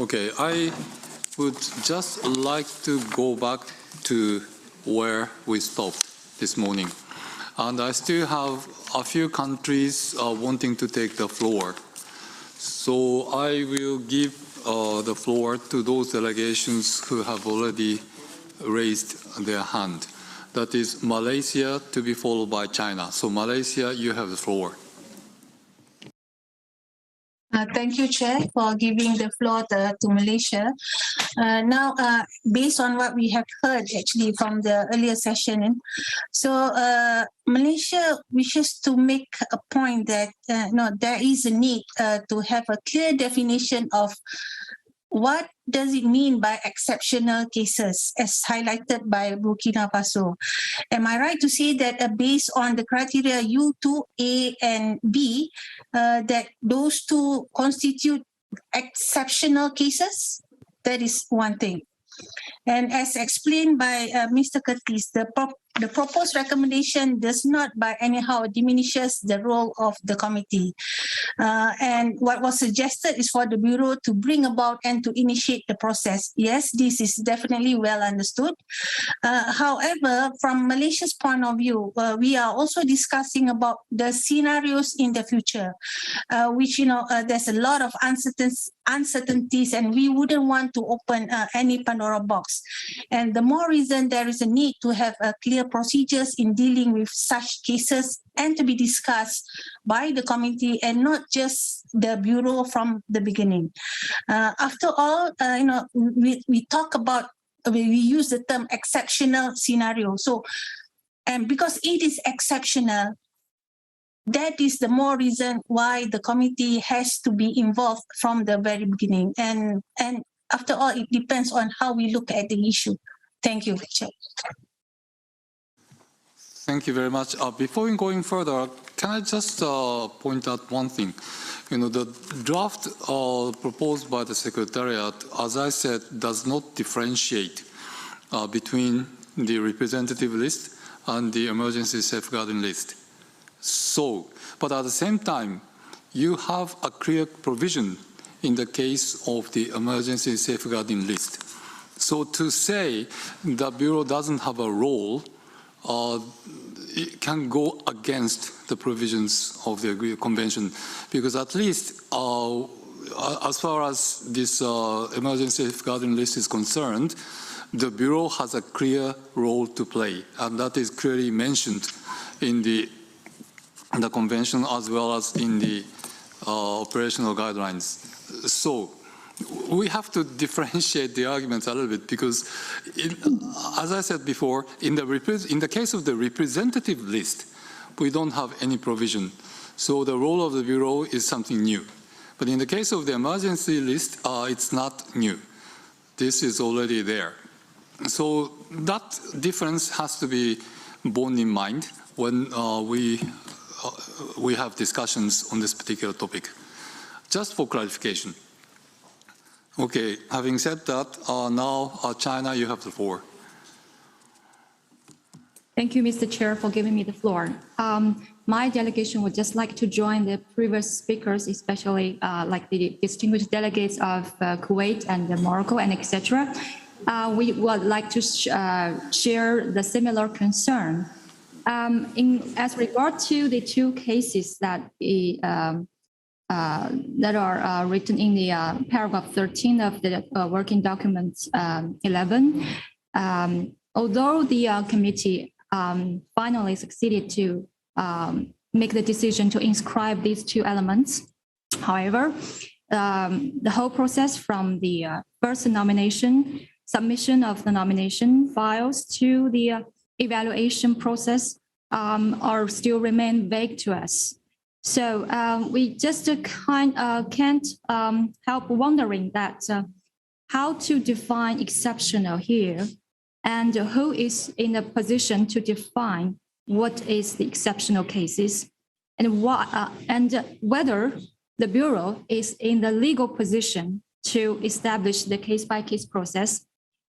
Okay, I would just like to go back to where we stopped this morning. And I still have a few countries wanting to take the floor. So I will give the floor to those delegations who have already raised their hand. That is Malaysia, to be followed by China. So Malaysia, you have the floor. Thank you, Chair, for giving the floor to Malaysia. Now, based on what we have heard actually from the earlier session, so Malaysia wishes to make a point that there is a need to have a clear definition of what does it mean by exceptional cases, as highlighted by Burkina Faso. Am I right to say that based on the criteria U2A and B, that those two constitute exceptional cases? That is one thing. And as explained by Mr. Curtis, the proposed recommendation does not by anyhow diminishes the role of the committee. And what was suggested is for the Bureau to bring about and to initiate the process. Yes, this is definitely well understood. However, from Malaysia's point of view, we are also discussing about the scenarios in the future, which, there's a lot of uncertainties, and we wouldn't want to open any Pandora box. And the more reason there is a need to have clear procedures in dealing with such cases and to be discussed by the committee and not just the Bureau from the beginning. After all, we talk about, we use the term exceptional scenario. So, and because it is exceptional, that is the more reason why the committee has to be involved from the very beginning. And after all, it depends on how we look at the issue. Thank you, Chair. Thank you very much. Before going further, can I just point out one thing? The draft proposed by the Secretariat, as I said, does not differentiate between the representative list and the emergency safeguarding list. So, but at the same time, you have a clear provision in the case of the emergency safeguarding list. So to say the Bureau doesn't have a role, it can go against the provisions of the convention, because at least as far as this emergency safeguarding list is concerned, the Bureau has a clear role to play, and that is clearly mentioned in the convention as well as in the operational guidelines. So we have to differentiate the arguments a little bit, because as I said before, in the case of the representative list, we don't have any provision. So the role of the Bureau is something new. But in the case of the emergency list, it's not new. This is already there. So that difference has to be borne in mind when we have discussions on this particular topic. Just for clarification. Okay, having said that, now China, you have the floor. Thank you, Mr. Chair, for giving me the floor. My delegation would just like to join the previous speakers, especially like the distinguished delegates of Kuwait and Morocco and etc. We would like to share the similar concern. As regard to the two cases that are written in the paragraph 13 of the working document 11, although the committee finally succeeded to make the decision to inscribe these two elements, however, the whole process from the first nomination, submission of the nomination files to the evaluation process are still remain vague to us. So we just can't help wondering that how to define exceptional here, and who is in a position to define what is the exceptional cases, and whether the Bureau is in the legal position to establish the case-by-case process,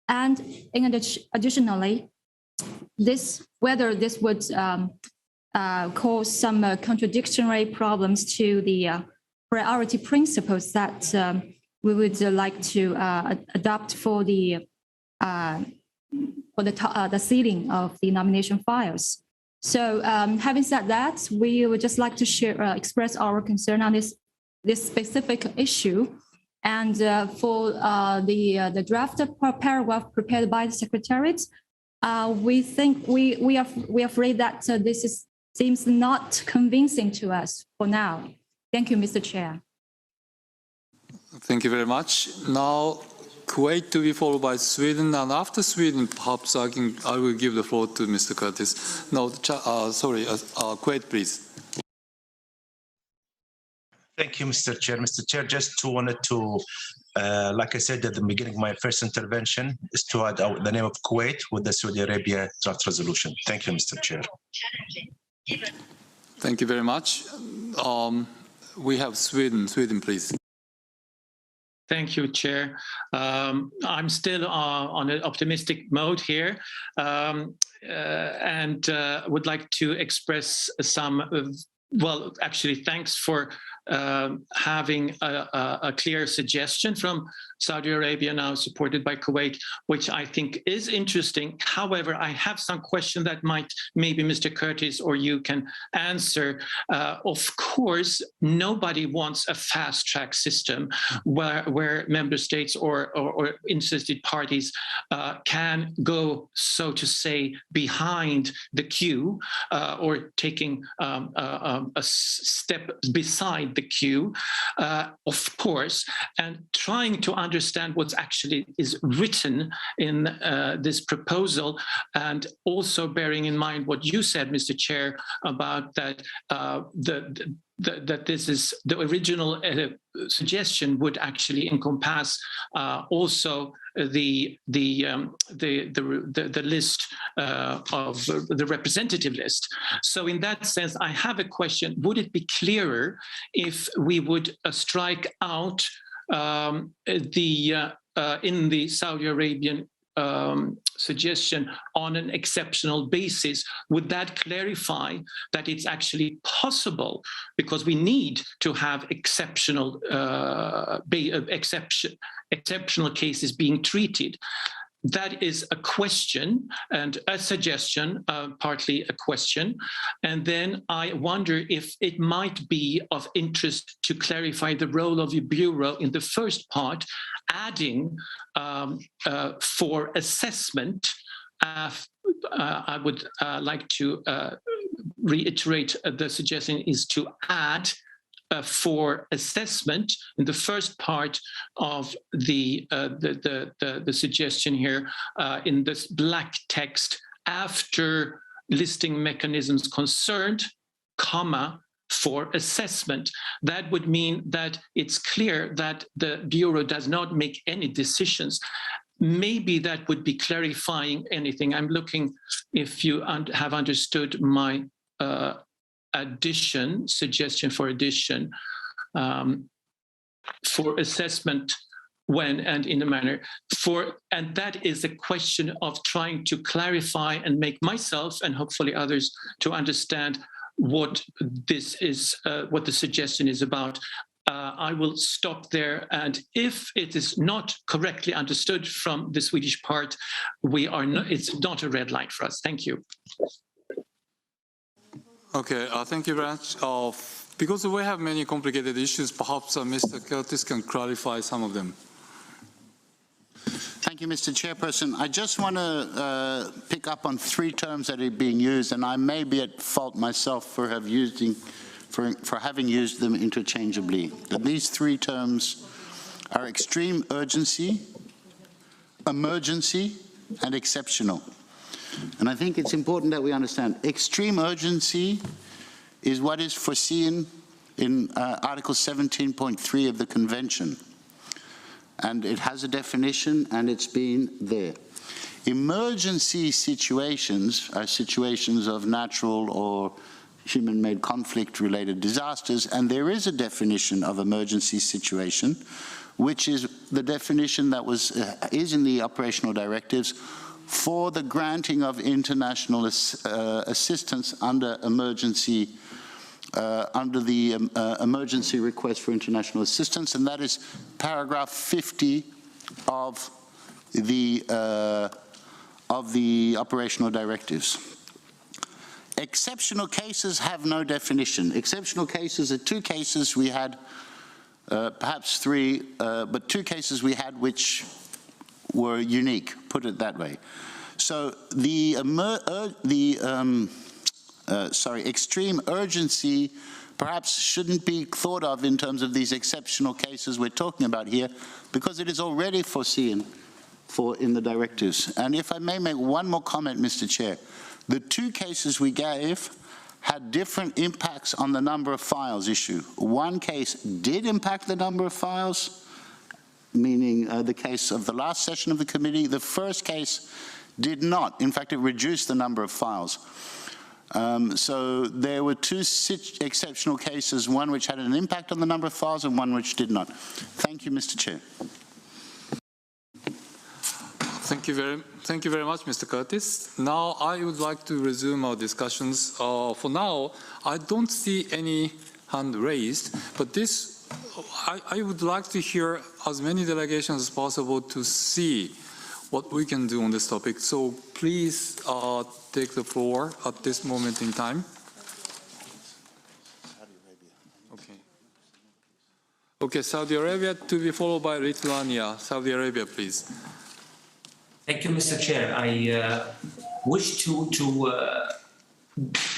and additionally, whether this would cause some contradictory problems to the priority principles that we would like to adopt for the sealing of the nomination files. So having said that, we would just like to express our concern on this specific issue. And for the draft paragraph prepared by the Secretariat, we think we are afraid that this seems not convincing to us for now. Thank you, Mr. Chair. Thank you very much. Now, Kuwait to be followed by Sweden, and after Sweden, perhaps I will give the floor to Mr. Curtis. No, Kuwait, please. Thank you, Mr. Chair. Mr. Chair, just wanted to, like I said at the beginning, my first intervention is to add the name of Kuwait with the Saudi Arabia draft resolution. Thank you, Mr. Chair. Thank you very much. We have Sweden. Sweden, please. Thank you, Chair. I'm still on an optimistic mode here and would like to express some, well, actually, thanks for having a clear suggestion from Saudi Arabia, now supported by Kuwait, which I think is interesting. However, I have some question that maybe Mr. Curtis or you can answer. Of course, nobody wants a fast-track system where member states or interested parties can go, so to say, behind the queue or taking a step beside the queue, of course, and trying to understand what actually is written in this proposal, and also bearing in mind what you said, Mr. Chair, about that that this is the original suggestion would actually encompass also the list of the representative list. So in that sense, I have a question. Would it be clearer if we would strike out in the Saudi Arabian suggestion on an exceptional basis? Would that clarify that it's actually possible, because we need to have exceptional cases being treated? That is a question and a suggestion, partly a question. And then I wonder if it might be of interest to clarify the role of the Bureau in the first part, adding for assessment. I would like to reiterate the suggestion is to add for assessment in the first part of the suggestion here in this black text, after listing mechanisms concerned, comma, for assessment. That would mean that it's clear that the Bureau does not make any decisions. Maybe that would be clarifying anything. I'm looking if you have understood my suggestion for addition for assessment when and in a manner and that is a question of trying to clarify and make myself and hopefully others to understand what this is, what the suggestion is about. I will stop there, and if it is not correctly understood from the Swedish part, it's not a red line for us. Thank you. Okay, thank you very much. Because we have many complicated issues, perhaps Mr. Curtis can clarify some of them. Thank you, Mr. Chairperson. I just want to pick up on three terms that are being used, and I may be at fault myself for having used them interchangeably. These three terms are extreme urgency, emergency, and exceptional. And I think it's important that we understand extreme urgency is what is foreseen in Article 17.3 of the Convention. And it has a definition, and it's been there. Emergency situations are situations of natural or human-made conflict-related disasters, and there is a definition of emergency situation, which is the definition that is in the operational directives for the granting of international assistance under emergency under the emergency request for international assistance, and that is paragraph 50 of the operational directives. Exceptional cases have no definition. Exceptional cases are two cases we had, perhaps three, but two cases we had which were unique, put it that way. So the extreme urgency perhaps shouldn't be thought of in terms of these exceptional cases we're talking about here, because it is already foreseen in the directives. And if I may make one more comment, Mr. Chair, the two cases we gave had different impacts on the number of files issued. One case did impact the number of files, meaning the case of the last session of the committee. The first case did not. In fact, it reduced the number of files. So there were two exceptional cases, one which had an impact on the number of files and one which did not. Thank you, Mr. Chair. Thank you very much, Mr. Curtis. Now I would like to resume our discussions. For now, I don't see any hand raised, but I would like to hear as many delegations as possible to see what we can do on this topic. So please take the floor at this moment in time. Okay, Saudi Arabia to be followed by Lithuania. Saudi Arabia, please. Thank you, Mr. Chair. I wish to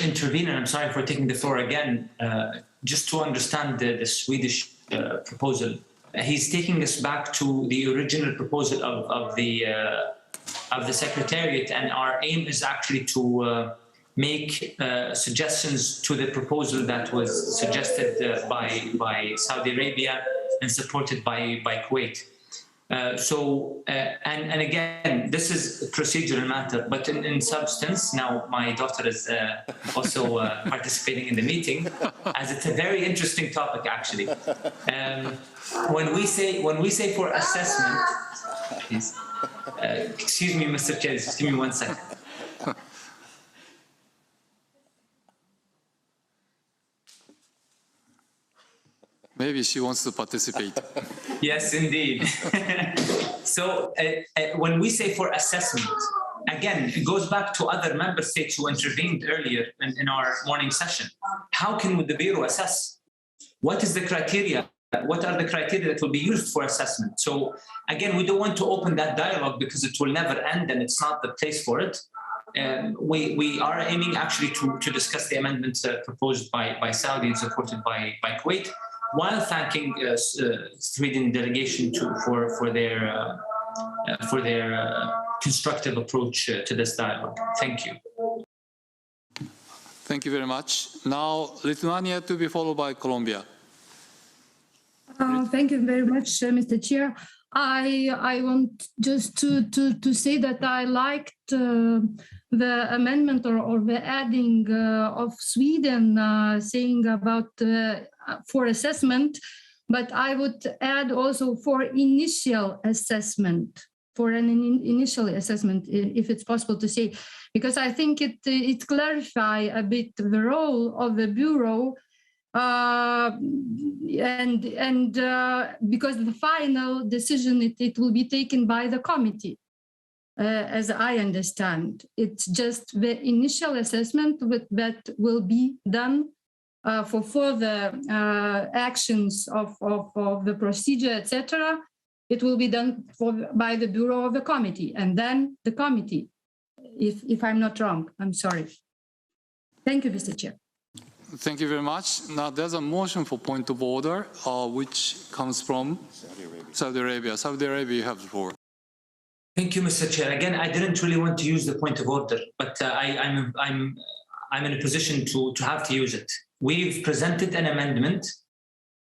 intervene, and I'm sorry for taking the floor again, just to understand the Swedish proposal. He's taking us back to the original proposal of the Secretariat, and our aim is actually to make suggestions to the proposal that was suggested by Saudi Arabia and supported by Kuwait. And again, this is a procedural matter, but in substance, now my daughter is also participating in the meeting, as it's a very interesting topic, actually. When we say for assessment, please, excuse me, Mr. Chair, just give me 1 second. Maybe she wants to participate. Yes, indeed. So when we say for assessment, again, it goes back to other member states who intervened earlier in our morning session. How can the Bureau assess? What is the criteria? What are the criteria that will be used for assessment? So again, we don't want to open that dialogue because it will never end and it's not the place for it. We are aiming actually to discuss the amendments proposed by Saudi and supported by Kuwait, while thanking Sweden delegation for their constructive approach to this dialogue. Thank you. Thank you very much. Now, Lithuania to be followed by Colombia. Thank you very much, Mr. Chair. I want just to say that I liked the amendment or the adding of Sweden saying about for assessment, but I would add also for initial assessment, for an initial assessment, if it's possible to say, because I think it clarifies a bit the role of the Bureau, and because the final decision it will be taken by the committee, as I understand. It's just the initial assessment that will be done for further actions of the procedure, etc. It will be done by the Bureau of the committee, and then the committee, if I'm not wrong. I'm sorry. Thank you, Mr. Chair. Thank you very much. Now, there's a motion for point of order, which comes from Saudi Arabia. Saudi Arabia, you have the floor. Thank you, Mr. Chair. Again, I didn't really want to use the point of order, but I'm in a position to have to use it. We've presented an amendment,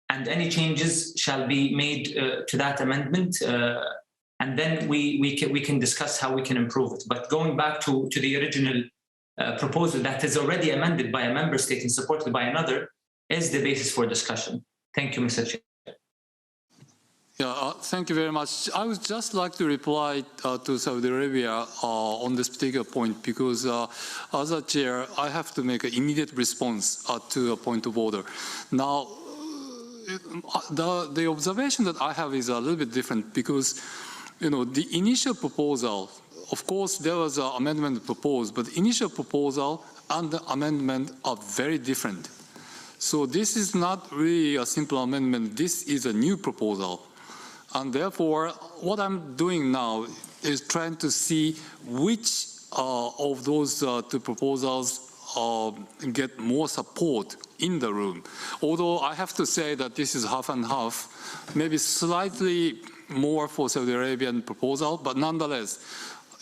and any changes shall be made to that amendment, and then we can discuss how we can improve it. But going back to the original proposal that is already amended by a member state and supported by another is the basis for discussion. Thank you, Mr. Chair. Yeah, thank you very much. I would just like to reply to Saudi Arabia on this particular point because as a chair, I have to make an immediate response to a point of order. Now, the observation that I have is a little bit different because, the initial proposal, of course, there was an amendment proposed, but the initial proposal and the amendment are very different. So this is not really a simple amendment. This is a new proposal. And therefore, what I'm doing now is trying to see which of those two proposals get more support in the room. Although I have to say that this is half and half, maybe slightly more for Saudi Arabian proposal, but nonetheless,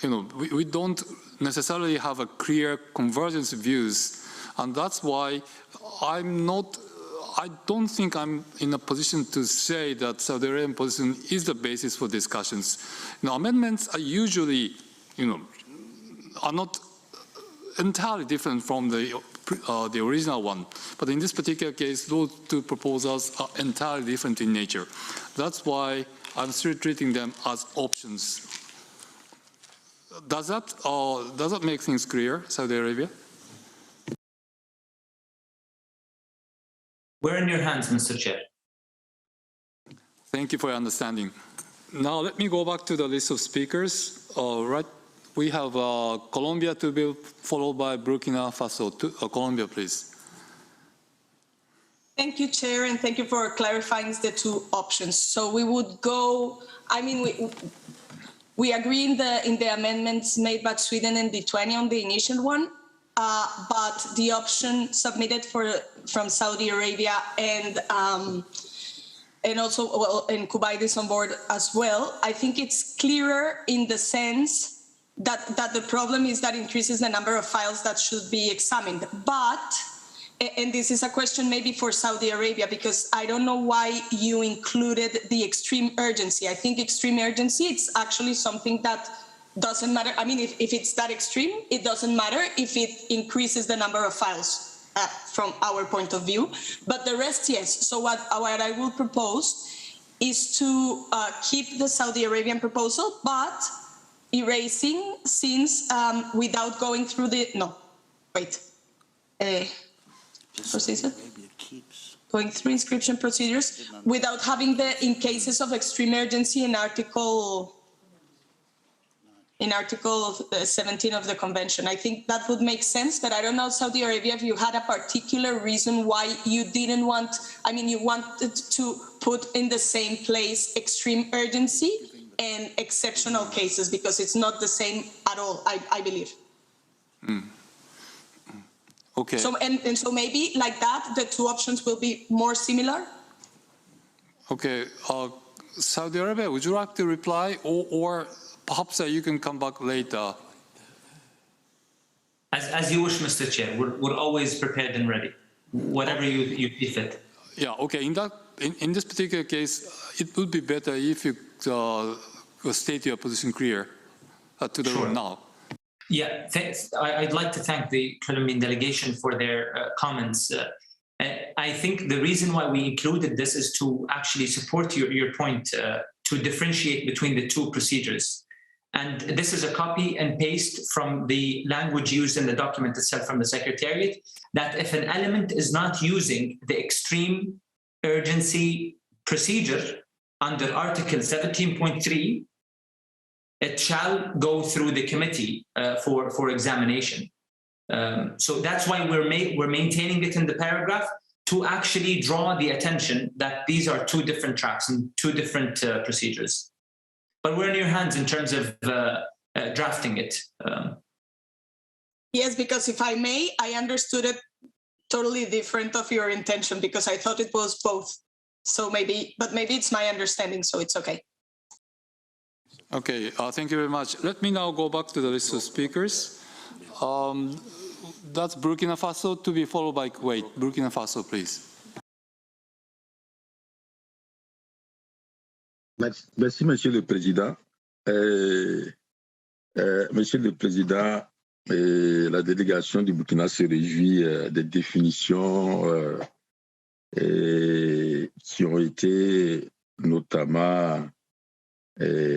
we don't necessarily have a clear convergence views, and that's why I don't think I'm in a position to say that Saudi Arabian position is the basis for discussions. Amendments are usually, are not entirely different from the original one. But in this particular case, those two proposals are entirely different in nature. That's why I'm still treating them as options. Does that make things clear, Saudi Arabia? We're in your hands, Mr. Chair. Thank you for your understanding. Now let me go back to the list of speakers. Right, we have Colombia to be followed by Burkina Faso. Colombia, please. Thank you, Chair, and thank you for clarifying the two options. So we would go, we agree in the amendments made by Sweden and the 20 on the initial one, but the option submitted from Saudi Arabia and also and Kuwait is on board as well. I think it's clearer in the sense that the problem is that increases the number of files that should be examined. But, and this is a question maybe for Saudi Arabia, because I don't know why you included the extreme urgency. I think extreme urgency, it's actually something that doesn't matter. I mean, if it's that extreme, it doesn't matter if it increases the number of files from our point of view. But the rest, yes. So what I will propose is to keep the Saudi Arabian proposal, but erasing since without going through the, procedure? Going through inscription procedures without having the in cases of extreme urgency in Article 17 of the convention. I think that would make sense, but I don't know, Saudi Arabia, if you had a particular reason why you didn't want, you wanted to put in the same place extreme urgency and exceptional cases, because it's not the same at all, I believe. Okay. So, and so maybe like that, the two options will be more similar. Okay. Saudi Arabia, would you like to reply, or perhaps you can come back later? As you wish, Mr. Chair. We're always prepared and ready. Whatever you see fit. Yeah. Okay. In this particular case, it would be better if you state your position clear to the room now. Yeah, thanks. I'd like to thank the Colombian delegation for their comments. I think the reason why we included this is to actually support your point to differentiate between the two procedures. And this is a copy and paste from the language used in the document itself from the Secretariat, that if an element is not using the extreme urgency procedure under Article 17.3, it shall go through the committee for examination. So that's why we're maintaining it in the paragraph to actually draw the attention that these are two different tracks and two different procedures. But we're in your hands in terms of drafting it. Yes, because if I may, I understood it totally different of your intention, because I thought it was both. So maybe it's my understanding, so it's okay. Okay, thank you very much. Let me now go back to the list of speakers. That's Burkina Faso to be followed by Kuwait. Burkina Faso, please. Merci, Monsieur le Président. Monsieur le Président, la délégation du Burkina se réjouit des définitions qui ont été notamment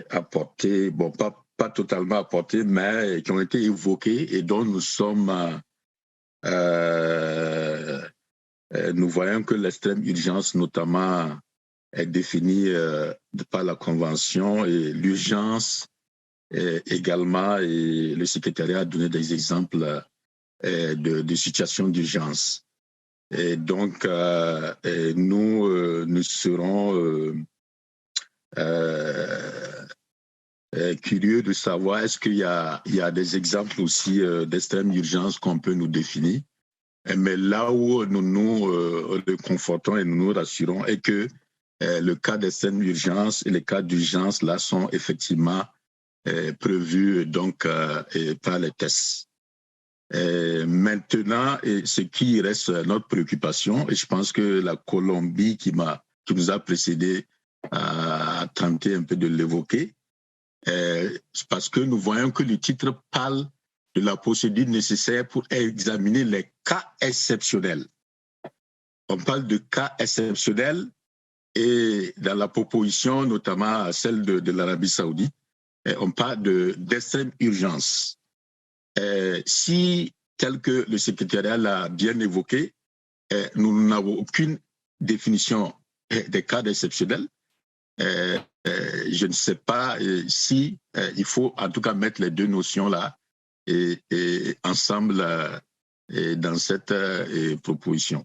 apportés, bon, pas totalement apportés, mais qui ont été évoqués et dont nous voyons que l'extrême urgence, notamment, est définie par la Convention et l'urgence également, et le secrétariat a donné des exemples de situations d'urgence. Et donc, nous serons curieux de savoir est-ce qu'il y a des exemples aussi d'extrême urgence qu'on peut nous définir. Mais là où nous nous confortons et nous nous rassurons est que le cas d'extrême urgence et les cas d'urgence là sont effectivement prévus donc par les tests. Maintenant, ce qui reste notre préoccupation, et je pense que la Colombie qui nous a précédés a tenté un peu de l'évoquer, parce que nous voyons que le titre parle de la procédure nécessaire pour examiner les cas exceptionnels. On parle de cas exceptionnels et dans la proposition, notamment celle de l'Arabie Saoudite, on parle d'extrême urgence. Si, tel que le secrétariat l'a bien évoqué, nous n'avons aucune définition des cas exceptionnels, je ne sais pas si il faut en tout cas mettre les deux notions là et ensemble dans cette proposition.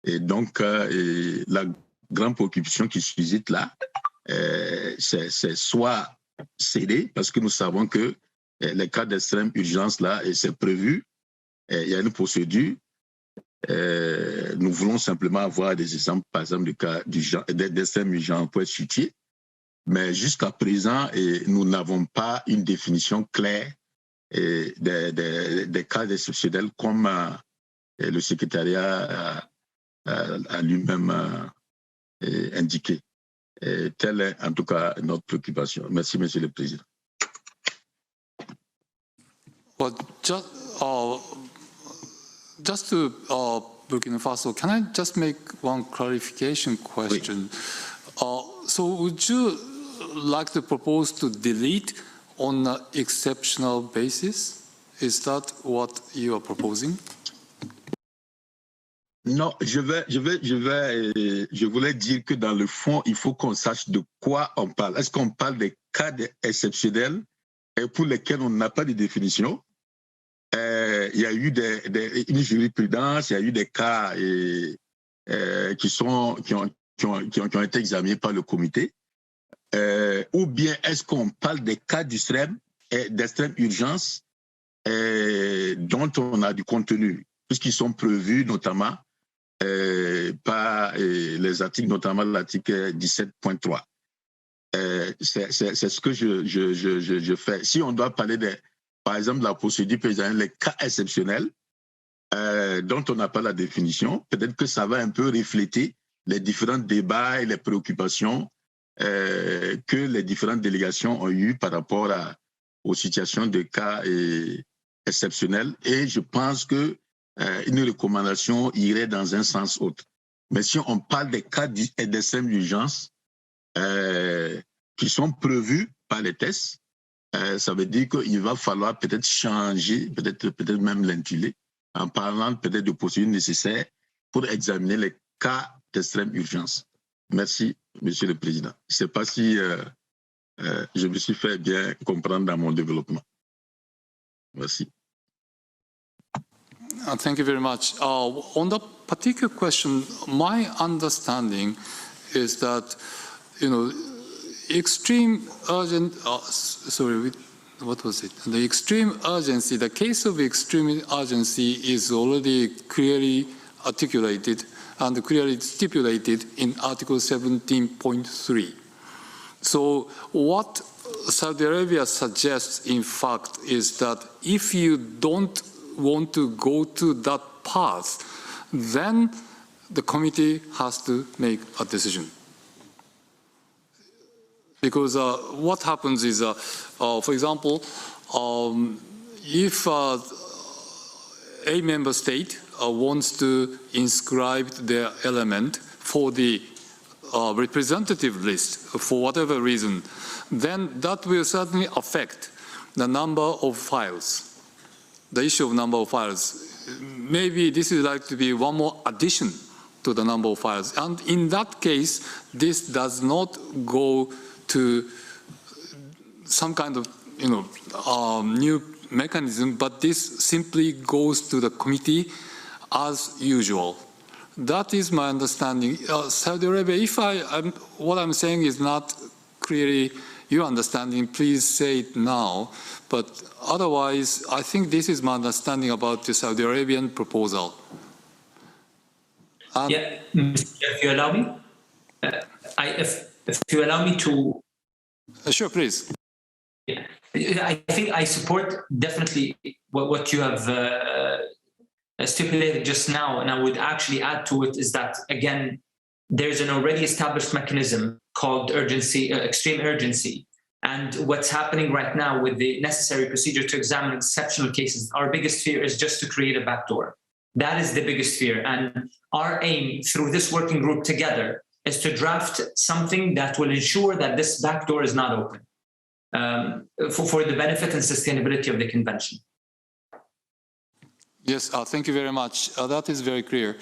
Et donc, la grande préoccupation qui suscite là, c'est soit céder, parce que nous savons que les cas d'extrême urgence là, et c'est prévu, il y a une procédure. Nous voulons simplement avoir des exemples, par exemple, de cas d'extrême urgence pour être situés. Mais jusqu'à présent, nous n'avons pas une définition claire des cas exceptionnels comme le secrétariat a lui-même indiqué. Telle est en tout cas notre préoccupation. Merci, Monsieur le Président. Well, just to Burkina Faso, can I just make one clarification question? Oui. So would you like to propose to delete on an exceptional basis? Is that what you are proposing? Non, je voulais dire que dans le fond, il faut qu'on sache de quoi on parle. Est-ce qu'on parle des cas exceptionnels et pour lesquels on n'a pas de définition? Il y a eu une jurisprudence, il y a eu des cas qui ont été examinés par le comité. Ou bien est-ce qu'on parle des cas d'extrême urgence dont on a du contenu, puisqu'ils sont prévus notamment par les articles, notamment l'article 17.3. C'est ce que je fais. Si on doit parler par exemple, de la procédure présidentielle, les cas exceptionnels dont on n'a pas la définition, peut-être que ça va un peu refléter les différents débats et les préoccupations que les différentes délégations ont eues par rapport aux situations de cas exceptionnels. Et je pense que une recommandation irait dans un sens autre. Mais si on parle des cas d'extrême urgence qui sont prévus par les tests, ça veut dire qu'il va falloir peut-être changer, peut-être même l'intitulé, en parlant peut-être de procédures nécessaires pour examiner les cas d'extrême urgence. Merci, Monsieur le Président. Je ne sais pas si je me suis fait bien comprendre dans mon développement. Merci. Thank you very much. On the particular question, my understanding is that, extreme urgent, what was it? The extreme urgency, the case of extreme urgency is already clearly articulated and clearly stipulated in Article 17.3. So what Saudi Arabia suggests, in fact, is that if you don't want to go to that path, then the committee has to make a decision. Because what happens is, for example, if a member state wants to inscribe their element for the representative list for whatever reason, then that will certainly affect the number of files, the issue of number of files. Maybe this is like to be one more addition to the number of files. And in that case, this does not go to some kind of, new mechanism, but this simply goes to the committee as usual. That is my understanding. Saudi Arabia, if what I'm saying is not clearly your understanding, please say it now. But otherwise, I think this is my understanding about the Saudi Arabian proposal. Yeah, if you allow me, if you allow me to. Sure, please. Yeah, I think I support definitely what you have stipulated just now, and I would actually add to it is that, again, there's an already established mechanism called urgency, extreme urgency. And what's happening right now with the necessary procedure to examine exceptional cases, our biggest fear is just to create a backdoor. That is the biggest fear. And our aim through this working group together is to draft something that will ensure that this backdoor is not open for the benefit and sustainability of the convention. Yes, thank you very much. That is very clear.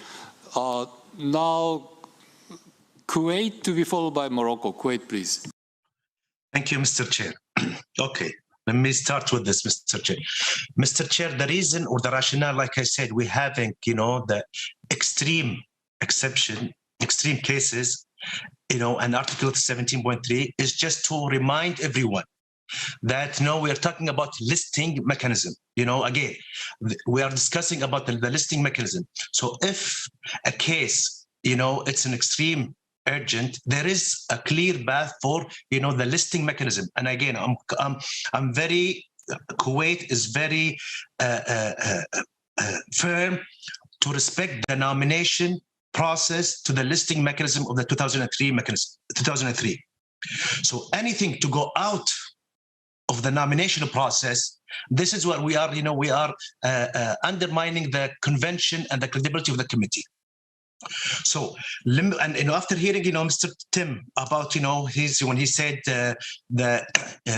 Now, Kuwait to be followed by Morocco. Kuwait, please. Thank you, Mr. Chair. Okay, let me start with this, Mr. Chair. Mr. Chair, the reason or the rationale, like I said, we're having, the extreme exception, extreme cases, and Article 17.3 is just to remind everyone that we are talking about listing mechanism. Again, we are discussing about the listing mechanism. So if a case, it's an extreme urgent, there is a clear path for, the listing mechanism. And again, I'm very, Kuwait is very firm to respect the nomination process to the listing mechanism of the 2003. So anything to go out of the nomination process, this is what we are, we are undermining the convention and the credibility of the committee. So, and after hearing, Mr. Tim about, when he said the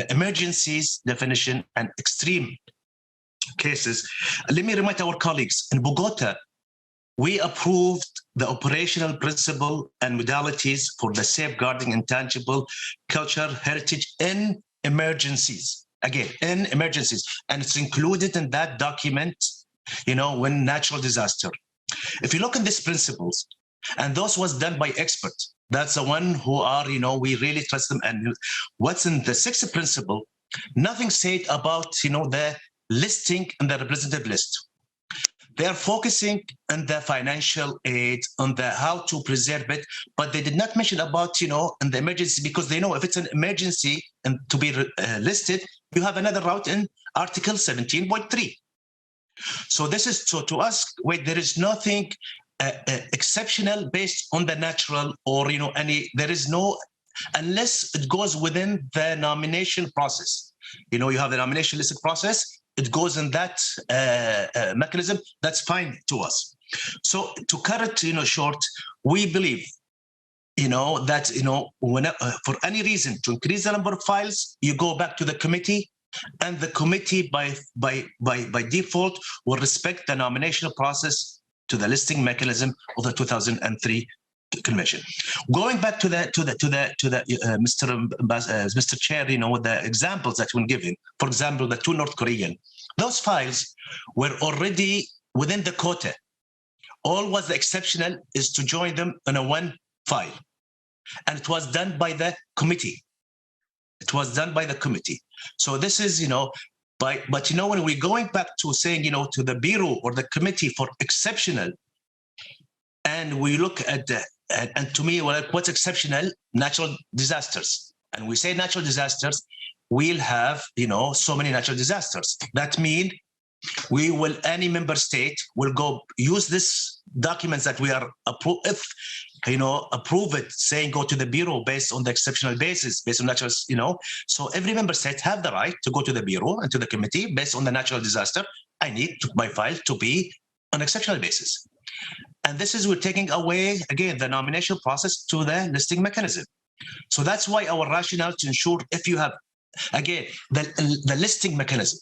emergencies definition and extreme cases, let me remind our colleagues in Bogota, we approved the operational principle and modalities for the safeguarding intangible cultural heritage in emergencies. Again, in emergencies, and it's included in that document, when natural disaster. If you look at these principles, and those was done by experts, that's the one who are, we really trust them. And what's in the sixth principle, nothing said about, the listing and the representative list. They are focusing on the financial aid, on the how to preserve it, but they did not mention about, in the emergency, because they know if it's an emergency and to be listed, you have another route in Article 17.3. So this is, so to us, there is nothing exceptional based on the natural or, there is no, unless it goes within the nomination process. You have the nomination listing process, it goes in that mechanism, that's fine to us. So to cut it, short, we believe, that, when, for any reason to increase the number of files, you go back to the committee, and the committee by default will respect the nomination process to the listing mechanism of the 2003 convention. Going back to the Mr. Chair, the examples that were given, for example, the 2 North Korean, those files were already within the quota. All was exceptional is to join them in a one file. And it was done by the committee. It was done by the committee. So this is, but when we're going back to saying, to the bureau or the committee for exceptional, and we look at the, and to me, what's exceptional? Natural disasters. And we say natural disasters, we'll have, so many natural disasters. That means any member state will go use this documents that we are approve it, saying go to the bureau based on the exceptional basis, based on natural, So every member state have the right to go to the bureau and to the committee based on the natural disaster. I need my file to be on exceptional basis. And this is, we're taking away, again, the nomination process to the listing mechanism. So that's why our rationale to ensure, if you have, again, the listing mechanism,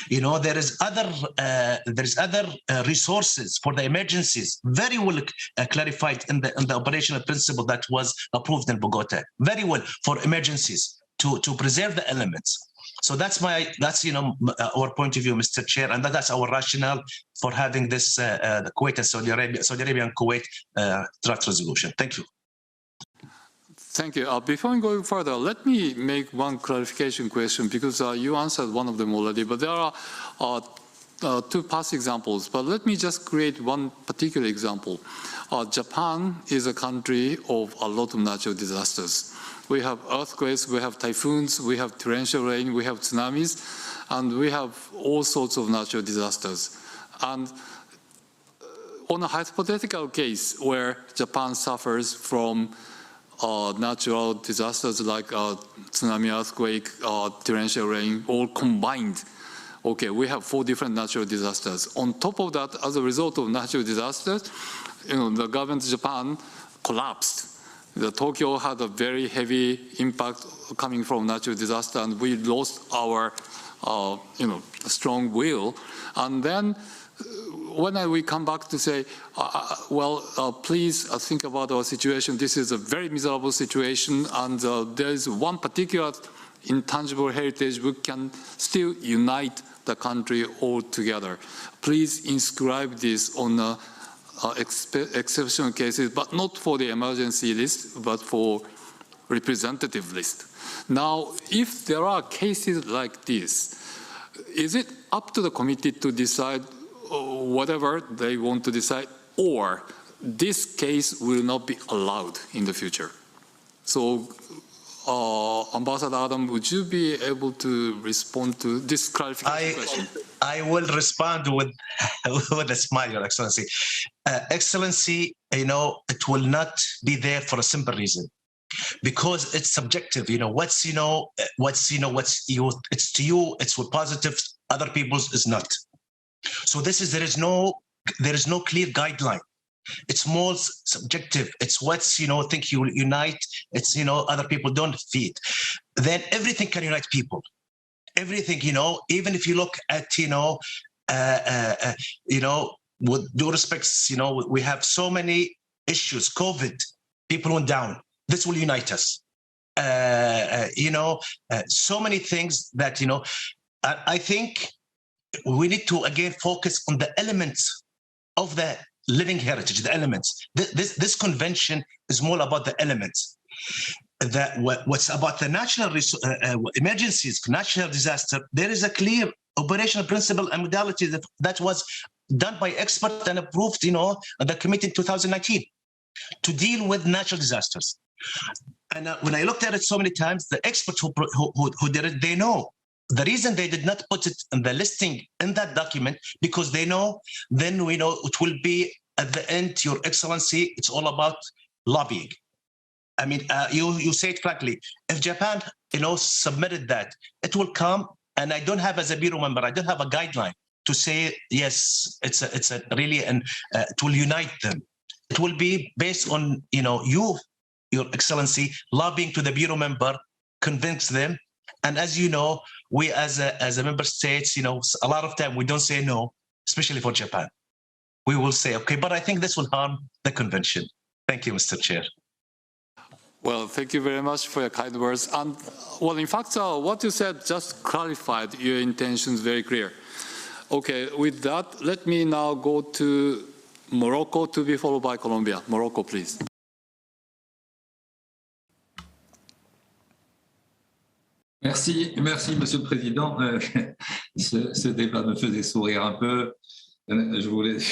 there is other resources for the emergencies, very well clarified in the operational principle that was approved in Bogota, very well for emergencies to preserve the elements. So that's our point of view, Mr. Chair, and that's our rationale for having this the Kuwait and Saudi Arabia and Kuwait draft resolution. Thank you. Thank you. Before going further, let me make one clarification question, because you answered one of them already, but there are two past examples. But let me just create one particular example. Japan is a country of a lot of natural disasters. We have earthquakes, we have typhoons, we have torrential rain, we have tsunamis, and we have all sorts of natural disasters. And on a hypothetical case where Japan suffers from natural disasters like tsunami, earthquake, torrential rain, all combined. Okay, we have 4 different natural disasters. On top of that, as a result of natural disasters, the government of Japan collapsed. Tokyo had a very heavy impact coming from natural disaster, and we lost our, strong will. And then when we come back to say, please think about our situation. This is a very miserable situation, and there is one particular intangible heritage we can still unite the country all together. Please inscribe this on exceptional cases, but not for the emergency list, but for representative list. Now, if there are cases like this, is it up to the committee to decide whatever they want to decide, or this case will not be allowed in the future? So, Ambassador Adam, would you be able to respond to this clarification question? I will respond with a smile, Your Excellency. Excellency, it will not be there for a simple reason, because it's subjective. It's to you, it's positive, other people's is not. So there is no clear guideline. It's more subjective. It's what's, think you unite. It's, other people don't fit. Then everything can unite people. Everything, even if you look at, with due respects, we have so many issues. COVID, people went down. This will unite us. So many things that, I think we need to, again, focus on the elements of the living heritage, the elements. This convention is more about the elements. What's about the national emergencies, national disaster, there is a clear operational principle and modality that was done by experts and approved, the committee in 2019 to deal with natural disasters. And when I looked at it so many times, the experts who did it, they know. The reason they did not put it in the listing in that document, because they know, then we know it will be at the end, Your Excellency, it's all about lobbying. I mean, you say it frankly, if Japan, submitted that, it will come, and I don't have, as a bureau member, I don't have a guideline to say, yes, it's a really, and it will unite them. It will be based on, Your Excellency, lobbying to the bureau member, convince them. And as you know, we as a member states, a lot of time we don't say no, especially for Japan. We will say, okay, but I think this will harm the convention. Thank you, Mr. Chair. Well, thank you very much for your kind words. And well, in fact, what you said just clarified your intentions very clear. Okay, with that, let me now go to Morocco, to be followed by Colombia. Morocco, please. Merci, Monsieur le Président. Ce débat me faisait sourire un peu. Je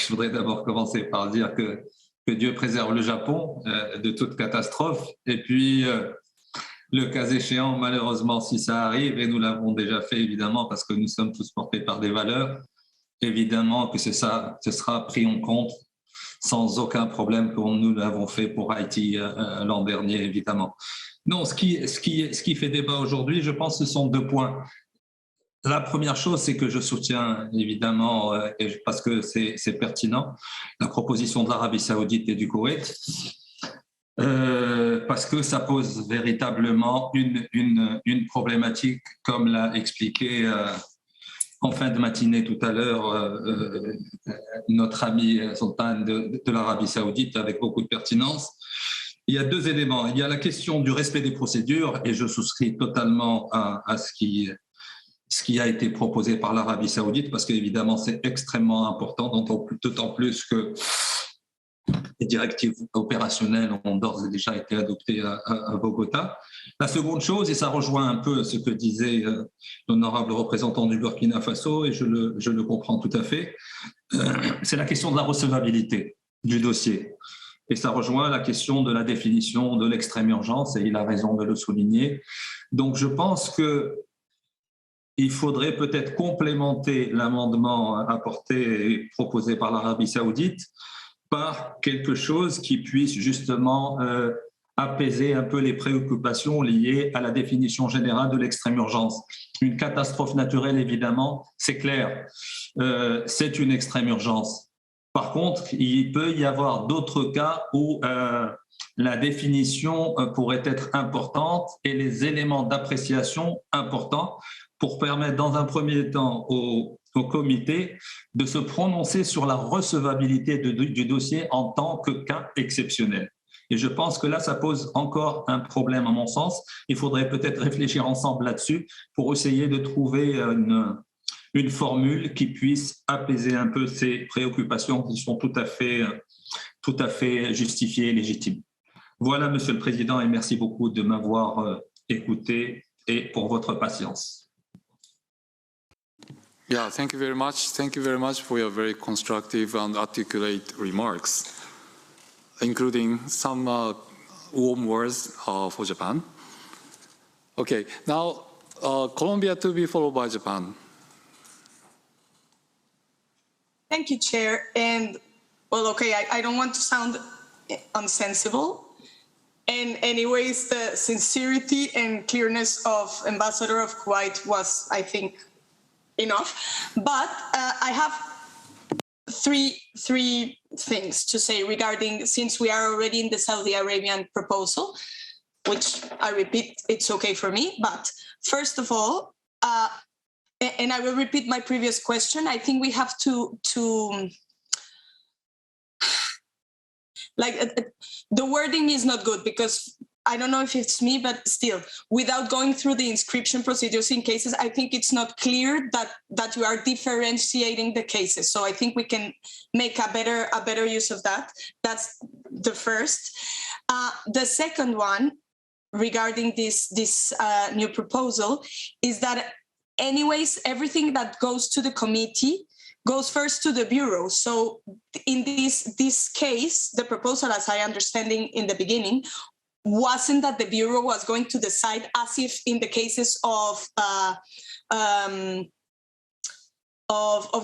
voudrais d'abord commencer par dire que Dieu préserve le Japon de toute catastrophe. Et puis, le cas échéant, malheureusement, si ça arrive, et nous l'avons déjà fait évidemment parce que nous sommes tous portés par des valeurs, évidemment que ce sera pris en compte sans aucun problème, comme nous l'avons fait pour Haïti l'an dernier, évidemment. Non, ce qui fait débat aujourd'hui, je pense, ce sont 2 points. La première chose, c'est que je soutiens évidemment, parce que c'est pertinent, la proposition de l'Arabie saoudite et du Koweït, parce que ça pose véritablement une problématique, comme l'a expliqué en fin de matinée tout à l'heure notre ami Sultan de l'Arabie saoudite avec beaucoup de pertinence. Il y a deux éléments. Il y a la question du respect des procédures, et je souscris totalement à ce qui a été proposé par l'Arabie saoudite, parce qu'évidemment, c'est extrêmement important, d'autant plus que les directives opérationnelles ont d'ores et déjà été adoptées à Bogota. La seconde chose, et ça rejoint un peu ce que disait l'honorable représentant du Burkina Faso, et je le comprends tout à fait, c'est la question de la recevabilité du dossier. Et ça rejoint la question de la définition de l'extrême urgence, et il a raison de le souligner. Donc je pense qu'il faudrait peut-être complémenter l'amendement apporté et proposé par l'Arabie saoudite par quelque chose qui puisse justement apaiser un peu les préoccupations liées à la définition générale de l'extrême urgence. Une catastrophe naturelle, évidemment, c'est clair, c'est une extrême urgence. Par contre, il peut y avoir d'autres cas où la définition pourrait être importante et les éléments d'appréciation importants pour permettre dans un premier temps au comité de se prononcer sur la recevabilité du dossier en tant que cas exceptionnel. Et je pense que là, ça pose encore un problème à mon sens. Il faudrait peut-être réfléchir ensemble là-dessus pour essayer de trouver une formule qui puisse apaiser un peu ces préoccupations qui sont tout à fait justifiées et légitimes. Voilà, Monsieur le Président, et merci beaucoup de m'avoir écouté et pour votre patience. Yeah, thank you very much. Thank you very much for your very constructive and articulate remarks, including some warm words for Japan. Okay, now Colombia to be followed by Japan. Thank you, Chair. And, well, okay, I don't want to sound unsensible. And anyways, the sincerity and clearness of Ambassador of Kuwait was, I think, enough. But I have three things to say regarding, since we are already in the Saudi Arabian proposal, which I repeat, it's okay for me. But first of all, and I will repeat my previous question, I think we have to the wording is not good, because I don't know if it's me, but still, without going through the inscription procedures in cases, I think it's not clear that you are differentiating the cases. So I think we can make a better use of that. That's the first. The second one, regarding this new proposal, is that anyways, everything that goes to the committee goes first to the Bureau. So in this case, the proposal, as I understanding in the beginning, wasn't that the Bureau was going to decide, as if in the cases of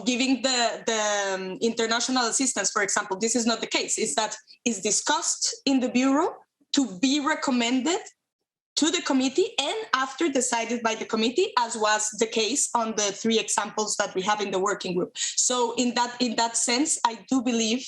giving the international assistance, for example. This is not the case. It's that it's discussed in the Bureau to be recommended to the committee, and after decided by the committee, as was the case on the 3 examples that we have in the working group. So in that sense, I do believe,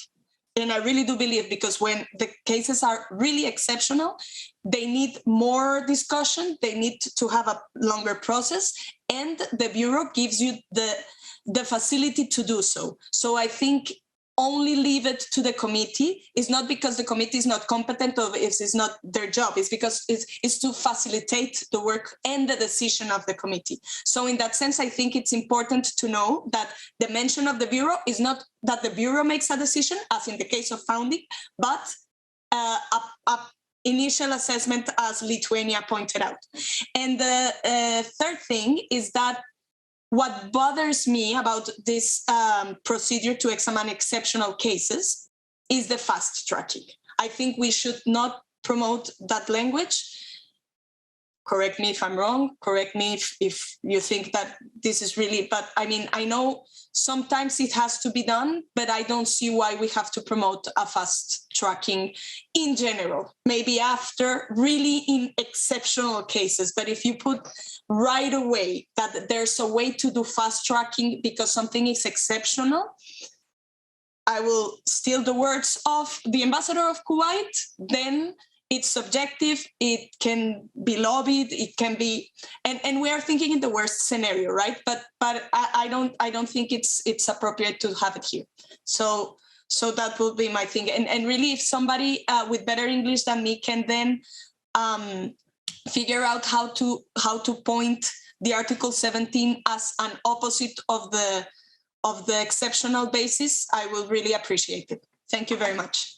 and I really do believe, because when the cases are really exceptional, they need more discussion, they need to have a longer process, and the Bureau gives you the facility to do so. So I think only leave it to the committee is not because the committee is not competent or it's not their job. It's because it's to facilitate the work and the decision of the committee. So in that sense, I think it's important to know that the mention of the Bureau is not that the Bureau makes a decision, as in the case of founding, but a initial assessment, as Lithuania pointed out. And the third thing is that what bothers me about this procedure to examine exceptional cases is the fast tracking. I think we should not promote that language. correct me if I'm wrong, correct me if you think that this is really, but I mean, I know sometimes it has to be done, but I don't see why we have to promote a fast tracking in general. Maybe after really in exceptional cases, but if you put right away that there's a way to do fast tracking because something is exceptional, I will steal the words of the ambassador of Kuwait, then it's subjective, it can be lobbied, it can be, and we are thinking in the worst scenario, right? But I don't think it's appropriate to have it here. So that will be my thing. And really, if somebody with better English than me can then figure out how to point the Article 17 as an opposite of the exceptional basis, I will really appreciate it. Thank you very much.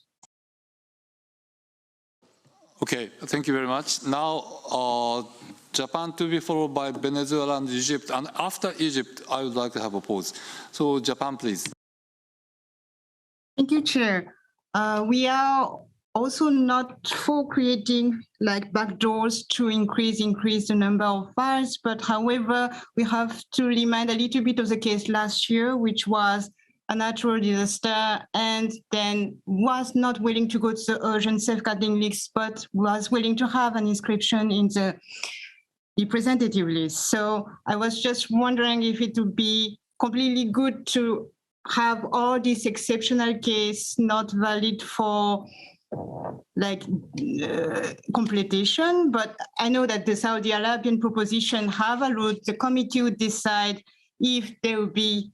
Okay, thank you very much. Now, Japan to be followed by Venezuela and Egypt. And after Egypt, I would like to have a pause. So Japan, please. Thank you, Chair. We are also not for creating like backdoors to increase the number of files, but however, we have to remind a little bit of the case last year, which was a natural disaster, and then was not willing to go to the urgent safeguarding list, but was willing to have an inscription in the representative list. So I was just wondering if it would be completely good to have all these exceptional cases not valid for like completion, but I know that the Saudi Arabian proposition have allowed the committee would decide if there will be.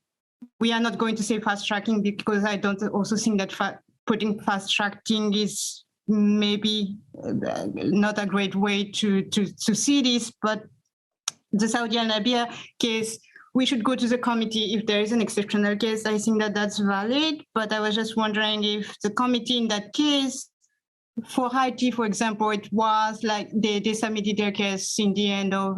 We are not going to say fast tracking because I don't also think that putting fast tracking is maybe not a great way to see this, but the Saudi Arabia case, we should go to the committee if there is an exceptional case. I think that that's valid, but I was just wondering if the committee in that case, for Haiti, for example, it was like they submitted their case in the end of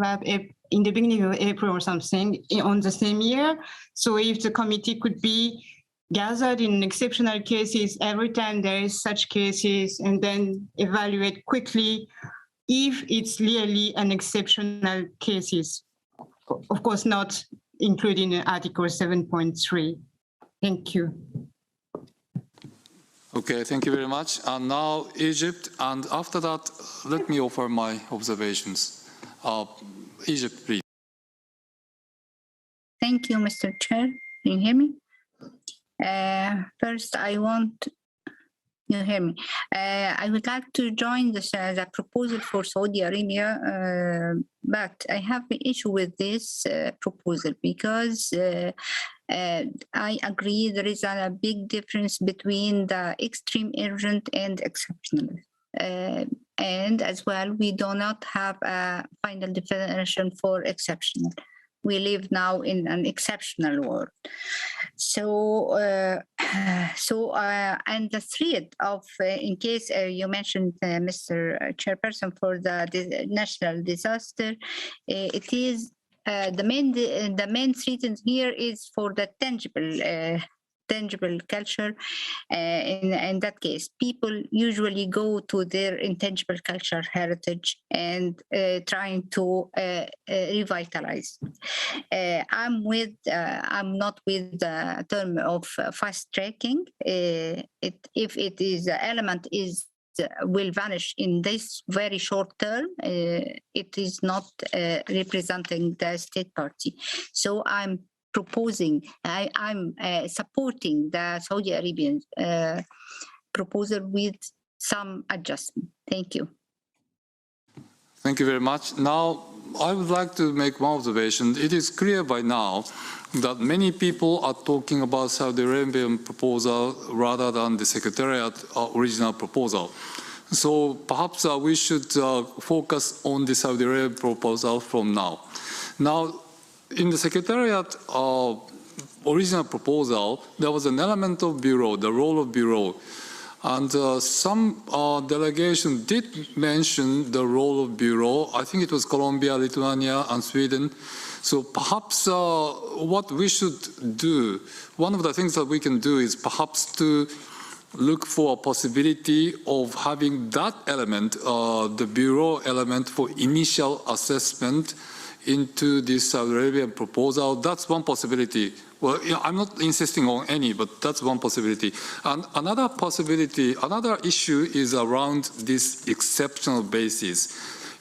in the beginning of April or something on the same year. So if the committee could be gathered in exceptional cases every time there is such cases and then evaluate quickly if it's really an exceptional cases. Of course, not including Article 7.3. Thank you. Okay, thank you very much. And now Egypt, and after that, let me offer my observations. Egypt, please. Thank you, Mr. Chair. Can you hear me? First, you hear me? I would like to join the proposal for Saudi Arabia, but I have an issue with this proposal because I agree there is a big difference between the extreme urgent and exceptional. And as well, we do not have a final definition for exceptional. We live now in an exceptional world. So, and the threat of, in case you mentioned, Mr. Chairperson, for the national disaster, it is the main threat here is for the tangible culture. In that case, people usually go to their intangible culture heritage and trying to revitalize. I'm not with the term of fast tracking. If it is element will vanish in this very short term, it is not representing the state party. So I'm supporting the Saudi Arabian proposal with some adjustment. Thank you. Thank you very much. Now, I would like to make one observation. It is clear by now that many people are talking about Saudi Arabian proposal rather than the Secretariat original proposal. So perhaps we should focus on the Saudi Arabian proposal from now. Now, in the Secretariat original proposal, there was an element of bureau, the role of bureau. And some delegation did mention the role of bureau. I think it was Colombia, Lithuania, and Sweden. So perhaps what we should do, one of the things that we can do is perhaps to look for a possibility of having that element, the bureau element for initial assessment into this Saudi Arabian proposal. That's one possibility. Well, I'm not insisting on any, but that's one possibility. And another possibility, another issue is around this exceptional basis.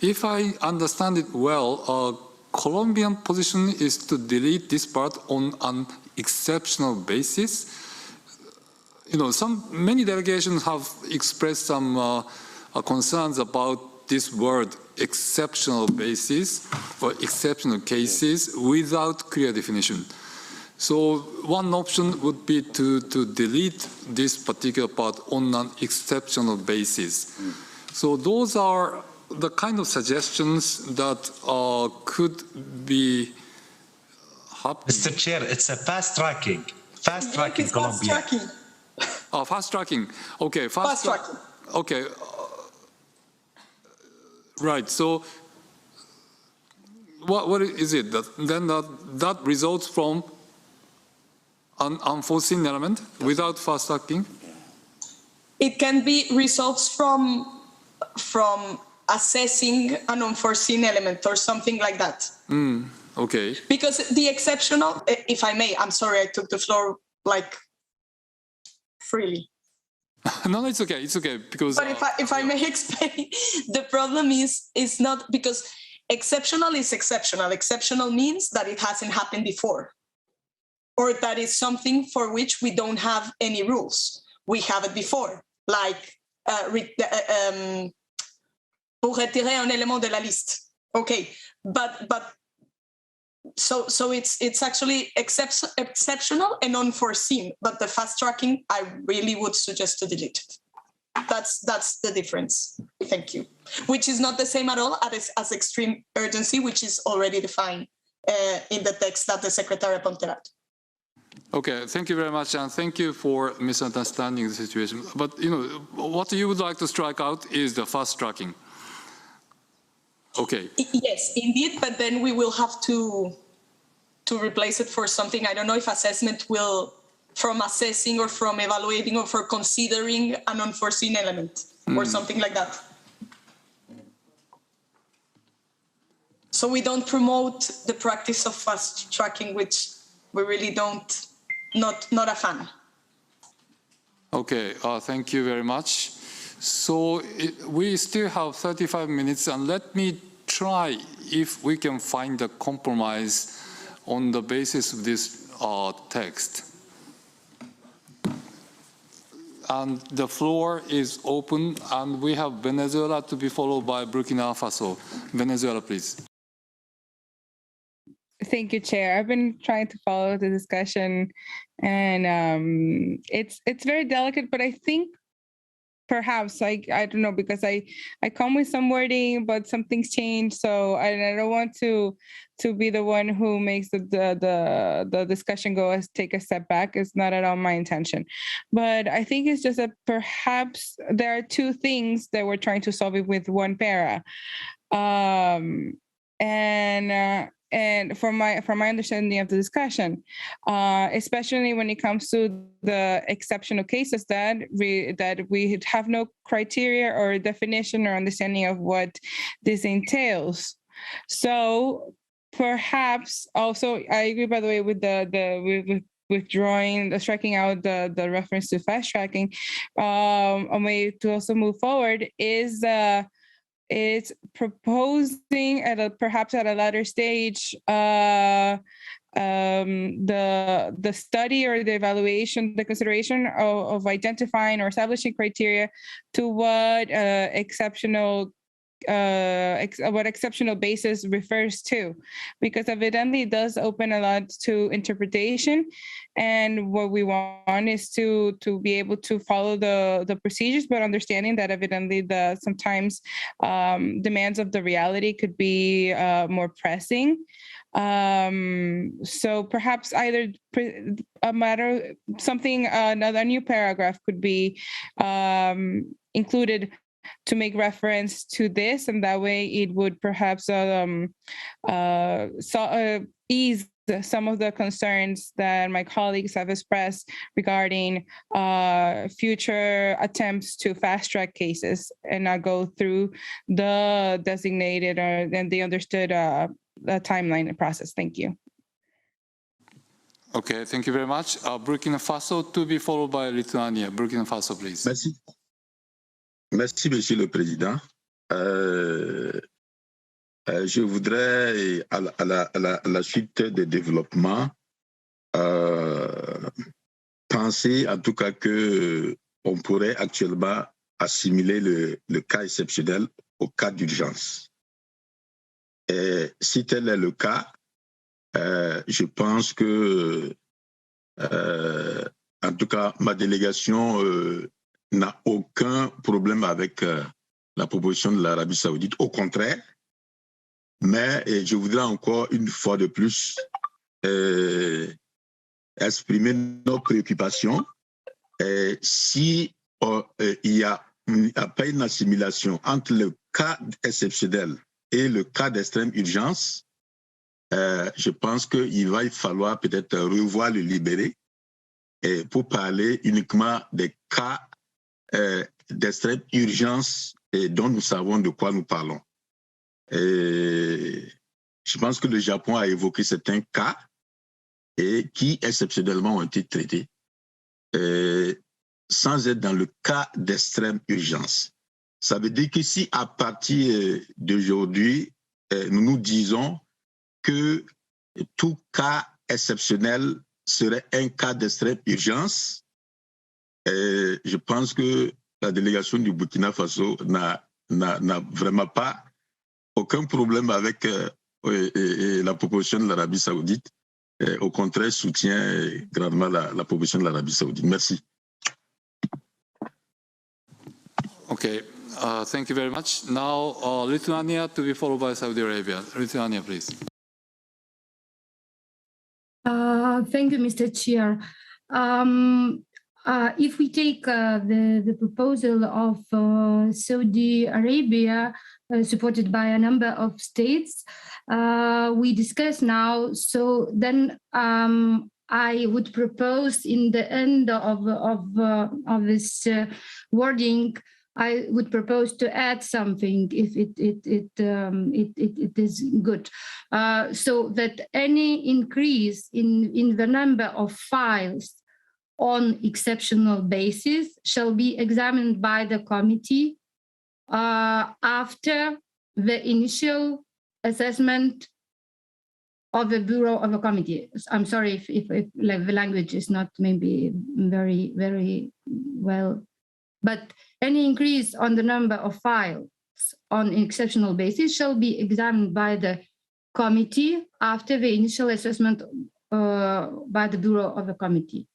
If I understand it well, Colombian position is to delete this part on an exceptional basis. Many delegations have expressed some concerns about this word exceptional basis or exceptional cases without clear definition. So one option would be to delete this particular part on an exceptional basis. So those are the kind of suggestions that could be happening. Mr. Chair, it's a fast tracking. Fast tracking Colombia. Fast tracking. Fast tracking. Okay, Fast tracking. Okay. Right. So, what is it that results from an unforeseen element without fast tracking? It can be results from assessing an unforeseen element or something like that. Okay. Because the exceptional, if I may, I'm sorry, I took the floor like freely. No, it's okay. It's okay because. But if I may explain, the problem is not because exceptional is exceptional. Exceptional means that it hasn't happened before, or that is something for which we don't have any rules. We have it before, like pour retirer un élément de la liste. Okay, but so it's actually exceptional and unforeseen. But the fast tracking, I really would suggest to delete it. That's the difference. Thank you. Which is not the same at all as extreme urgency, which is already defined in the text that the Secretary pointed out. Okay, thank you very much, and thank you for misunderstanding the situation. But what you would like to strike out is the fast tracking. Okay. Yes, indeed, but then we will have to replace it for something. I don't know if assessment will, from assessing or from evaluating or for considering an unforeseen element or something like that. So we don't promote the practice of fast tracking, which we really don't, not a fan. Okay, thank you very much. So we still have 35 minutes, and let me try if we can find a compromise on the basis of this text. And the floor is open, and we have Venezuela to be followed by Burkina Faso. Venezuela, please. Thank you, Chair. I've been trying to follow the discussion, and it's very delicate, but I think perhaps I don't know, because I come with some wording, but some things change. So I don't want to be the one who makes the discussion take a step back. It's not at all my intention. But I think it's just that perhaps there are two things that we're trying to solve it with one para. And from my understanding of the discussion, especially when it comes to the exceptional cases that we have no criteria or definition or understanding of what this entails. So perhaps also, I agree, by the way, with with striking out the reference to fast tracking. A way to also move forward is it's proposing perhaps at a later stage the study or the evaluation, the consideration of identifying or establishing criteria to what exceptional basis refers to, because evidently it does open a lot to interpretation, and what we want is to be able to follow the procedures, but understanding that evidently sometimes demands of the reality could be more pressing. So perhaps either another new paragraph could be included to make reference to this, and that way it would perhaps ease some of the concerns that my colleagues have expressed regarding future attempts to fast track cases and not go through the designated or then the understood timeline and process. Thank you. Okay, thank you very much. Burkina Faso to be followed by Lithuania. Burkina Faso, please. Merci. Merci, Monsieur le Président. Je voudrais, à la suite des développements, penser en tout cas qu'on pourrait actuellement assimiler le cas exceptionnel au cas d'urgence. Et si tel est le cas, je pense que, en tout cas, ma délégation n'a aucun problème avec la proposition de l'Arabie saoudite. Au contraire, mais je voudrais encore une fois de plus exprimer nos préoccupations. Si il n'y a pas une assimilation entre le cas exceptionnel et le cas d'extrême urgence, je pense qu'il va falloir peut-être revoir le libéré pour parler uniquement des cas d'extrême urgence dont nous savons de quoi nous parlons. Et je pense que le Japon a évoqué certains cas qui exceptionnellement ont été traités sans être dans le cas d'extrême urgence. Ça veut dire que si à partir d'aujourd'hui, nous nous disons que tout cas exceptionnel serait un cas d'extrême urgence, je pense que la délégation du Burkina Faso n'a vraiment pas aucun problème avec la proposition de l'Arabie saoudite. Au contraire, soutient grandement la proposition de l'Arabie saoudite. Merci. Okay, thank you very much. Now, Lithuania to be followed by Saudi Arabia. Lithuania, please. Thank you, Mr. Chair. If we take the proposal of Saudi Arabia, supported by a number of states, we discuss now. So then I would propose in the end of this wording, I would propose to add something if it is good, so that any increase in the number of files on exceptional basis shall be examined by the committee after the initial assessment of the Bureau of a Committee. I'm sorry if like, the language is not maybe very, very well, but any increase on the number of files on an exceptional basis shall be examined by the committee after the initial assessment by the Bureau of a Committee.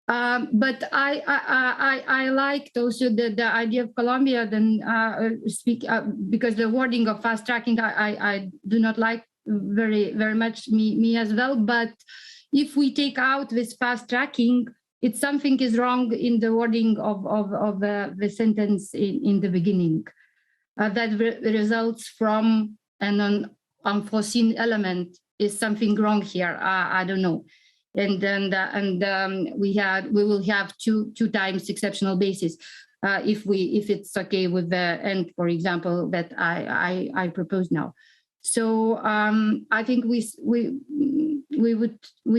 But I liked also the idea of Colombia, then because the wording of fast tracking I do not like very much me as well. But if we take out this fast tracking, it's something is wrong in the wording of the sentence in the beginning. That results from an unforeseen element is something wrong here. I don't know. And then we will have two times exceptional basis if it's okay with the end, for example, that I propose now. So I think we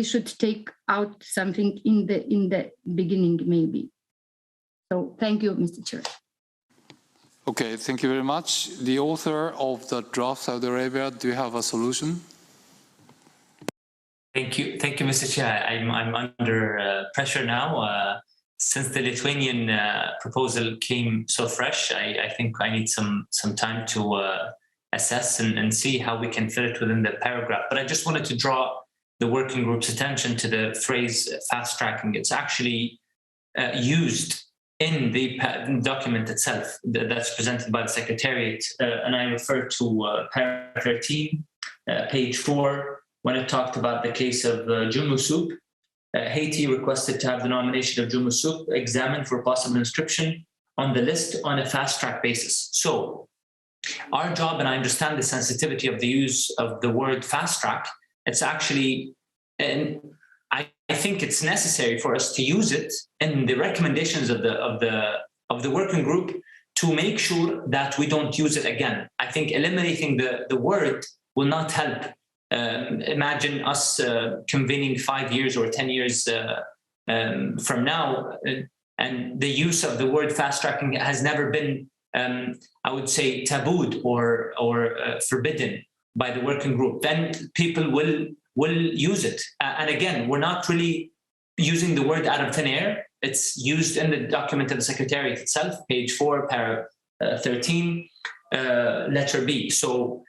should take out something in the beginning maybe. So thank you, Mr. Chair. Okay, thank you very much. The author of the draft, Saudi Arabia, do you have a solution? Thank you, Mr. Chair. I'm under pressure now. Since the Lithuanian proposal came so fresh, I think I need some time to assess and see how we can fit it within the paragraph. But I just wanted to draw the working group's attention to the phrase fast tracking. It's actually used in the document itself that's presented by the Secretariat, and I refer to paragraph 13, page 4, when it talked about the case of Jumu Soup. Haiti requested to have the nomination of Jumu Soup examined for possible inscription on the list on a fast-track basis. So our job, and I understand the sensitivity of the use of the word fast-track, It's actually, and I think it's necessary for us to use it in the recommendations of the working group to make sure that we don't use it again. I think eliminating the word will not help. Imagine us convening 5 years or 10 years from now, and the use of the word fast tracking has never been, I would say, tabooed or forbidden by the working group. Then people will use it. And again, we're not really using the word out of thin air. It's used in the document of the Secretariat itself, page 4, paragraph 13, letter B. So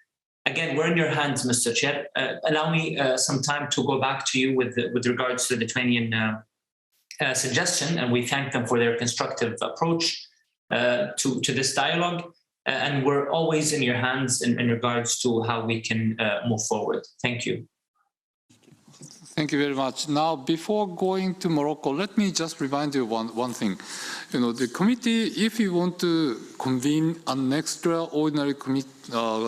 again, we're in your hands, Mr. Chair. Allow me some time to go back to you with regards to the Lithuanian suggestion, and we thank them for their constructive approach to this dialogue. And we're always in your hands in regards to how we can move forward. Thank you. Thank you very much. Now, before going to Morocco, let me just remind you one thing. The committee, if you want to convene an extraordinary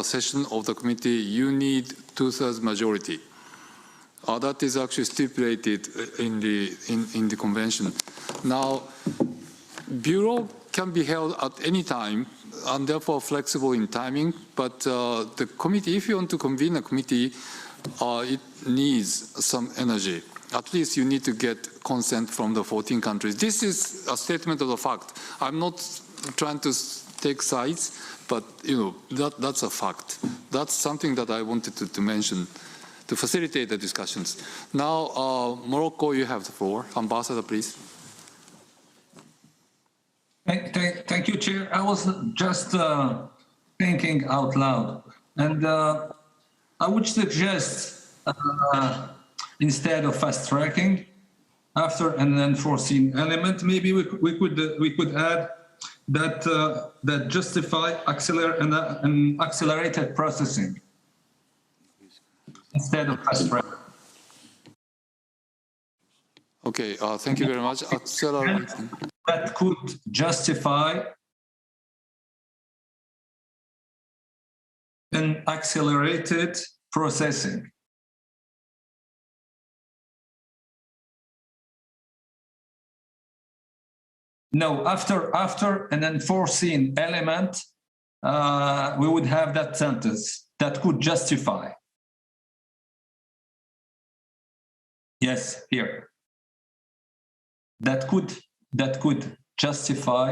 session of the committee, you need 2/3 majority. That is actually stipulated in the convention. Now, bureau can be held at any time and therefore flexible in timing, but the committee, if you want to convene a committee, it needs some energy. At least you need to get consent from the 14 countries. This is a statement of the fact. I'm not trying to take sides, but that's a fact. That's something that I wanted to mention to facilitate the discussions. Now, Morocco, you have the floor. Ambassador, please. Thank you, Chair. I was just thinking out loud, and I would suggest instead of fast tracking, after an unforeseen element, maybe we could add that justify an accelerated processing instead of fast tracking. Okay, thank you very much. Accelerating. That could justify an accelerated processing. No, after an unforeseen element, we would have that sentence that could justify. Yes, here. That could justify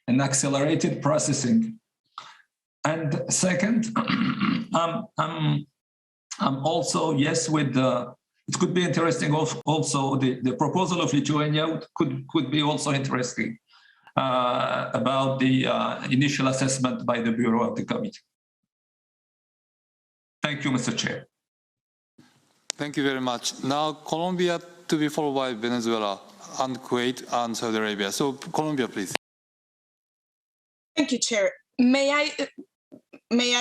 an accelerated processing. And second, I'm also yes with the. It could be interesting. Also, the proposal of Lithuania could be also interesting about the initial assessment by the Bureau of the Committee. Thank you, Mr. Chair. Thank you very much. Now, Colombia to be followed by Venezuela and Kuwait and Saudi Arabia. So, Colombia, please. Thank you, Chair. May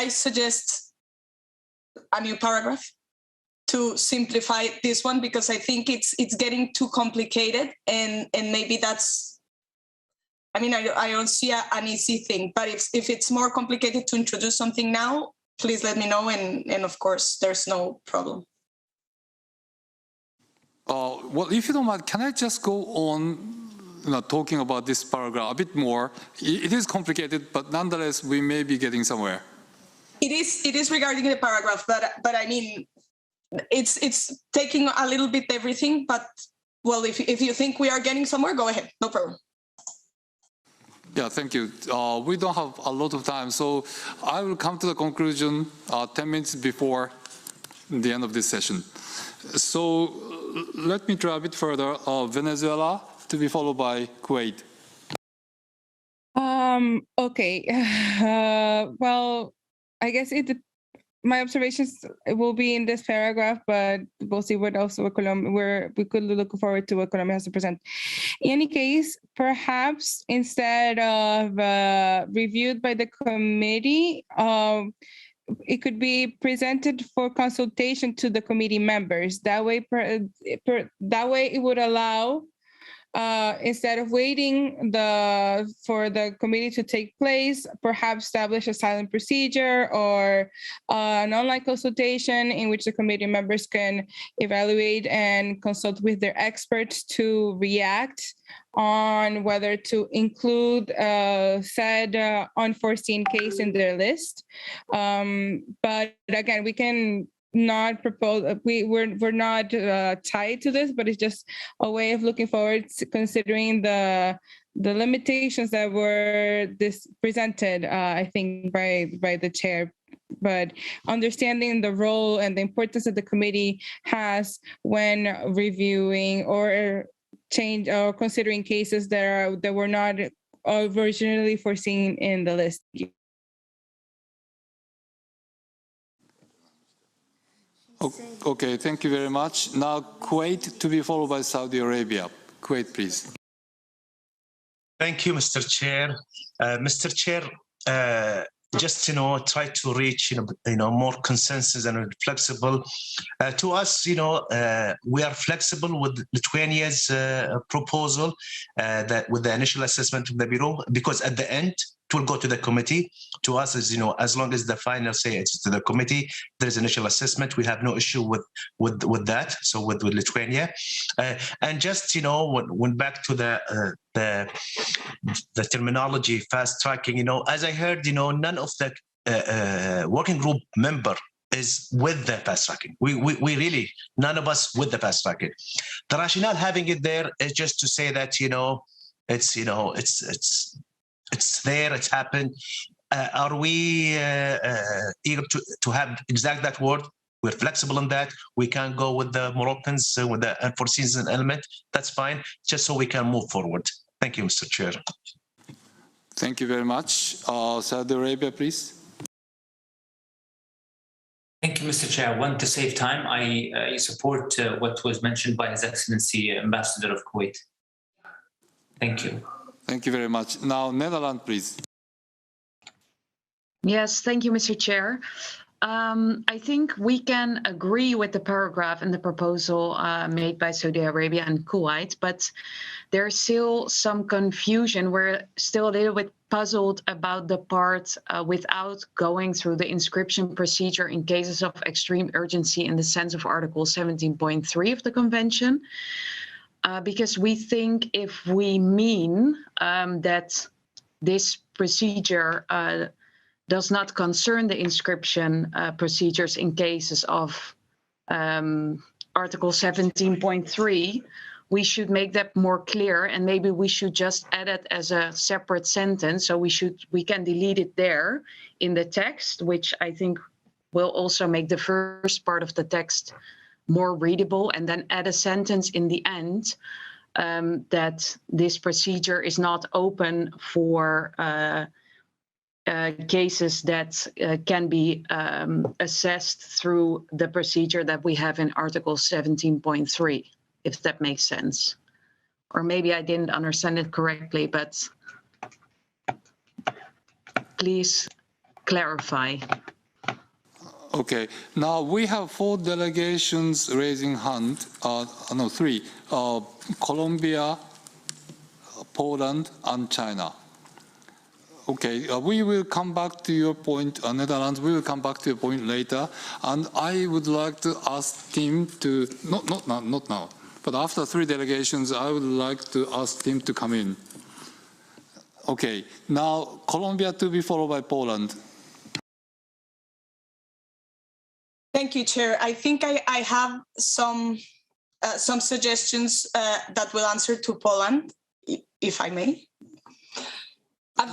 I suggest a new paragraph to simplify this one, because I think it's getting too complicated, and maybe that's. I mean, I don't see an easy thing, but if it's more complicated to introduce something now, please let me know, and of course, there's no problem. Well, if you don't mind, can I just go on talking about this paragraph a bit more? It is complicated, but nonetheless, we may be getting somewhere. It is regarding the paragraph, but I mean, it's taking a little bit everything, but well, if you think we are getting somewhere, go ahead, no problem. Yeah, thank you. We don't have a lot of time, so I will come to the conclusion 10 minutes before the end of this session. So let me try a bit further. Venezuela to be followed by Kuwait. Okay. Well, I guess my observations will be in this paragraph, but we'll see what else we could look forward to what Colombia has to present. In any case, perhaps instead of reviewed by the committee, it could be presented for consultation to the committee members. That way, it would allow instead of waiting for the committee to take place, perhaps establish a silent procedure or an online consultation in which the committee members can evaluate and consult with their experts to react on whether to include said unforeseen case in their list. But again, we can not propose, we're not tied to this, but it's just a way of looking forward, considering the limitations that were presented, I think, by the chair. But understanding the role and the importance that the committee has when reviewing or change or considering cases that were not originally foreseen in the list. Okay, thank you very much. Now, Kuwait to be followed by Saudi Arabia. Kuwait, please. Thank you, Mr. Chair. Mr. Chair, just try to reach more consensus and flexible. To us, we are flexible with Lithuania's proposal that with the initial assessment of the bureau, because at the end it will go to the committee. To us, as long as the final say it's to the committee, there is initial assessment. We have no issue with that. So with Lithuania, and just went back to the terminology fast tracking. As I heard, none of the working group member is with the fast tracking. We really, none of us with the fast tracking. The rationale having it there is just to say that it's there, it's happened. Are we eager to have exact that word? We're flexible on that. We can go with the Moroccans with the unforeseen element. That's fine, just so we can move forward. Thank you, Mr. Chair. Thank you very much. Saudi Arabia, please. Thank you, Mr. Chair. I want to save time. I support what was mentioned by His Excellency Ambassador of Kuwait. Thank you. Thank you very much. Now, Netherlands, please. Yes, thank you, Mr. Chair. I think we can agree with the paragraph in the proposal made by Saudi Arabia and Kuwait, but there's still some confusion. We're still a little bit puzzled about the part without going through the inscription procedure in cases of extreme urgency in the sense of Article 17.3 of the Convention. Because we think if we mean that this procedure does not concern the inscription procedures in cases of Article 17.3, we should make that more clear, and maybe we should just add it as a separate sentence. So we can delete it there in the text, which I think will also make the first part of the text more readable, and then add a sentence in the end that this procedure is not open for cases that can be assessed through the procedure that we have in Article 17.3, if that makes sense. Or maybe I didn't understand it correctly, but please clarify. Okay, now we have 4 delegations raising hand, no, 3, Colombia, Poland, and China. Okay, we will come back to your point, Netherlands, we will come back to your point later, and I would like to ask Tim to, not now, but after 3 delegations, I would like to ask Tim to come in. Okay, now Colombia to be followed by Poland. Thank you, Chair. I think I have some suggestions that will answer to Poland, if I may. I'm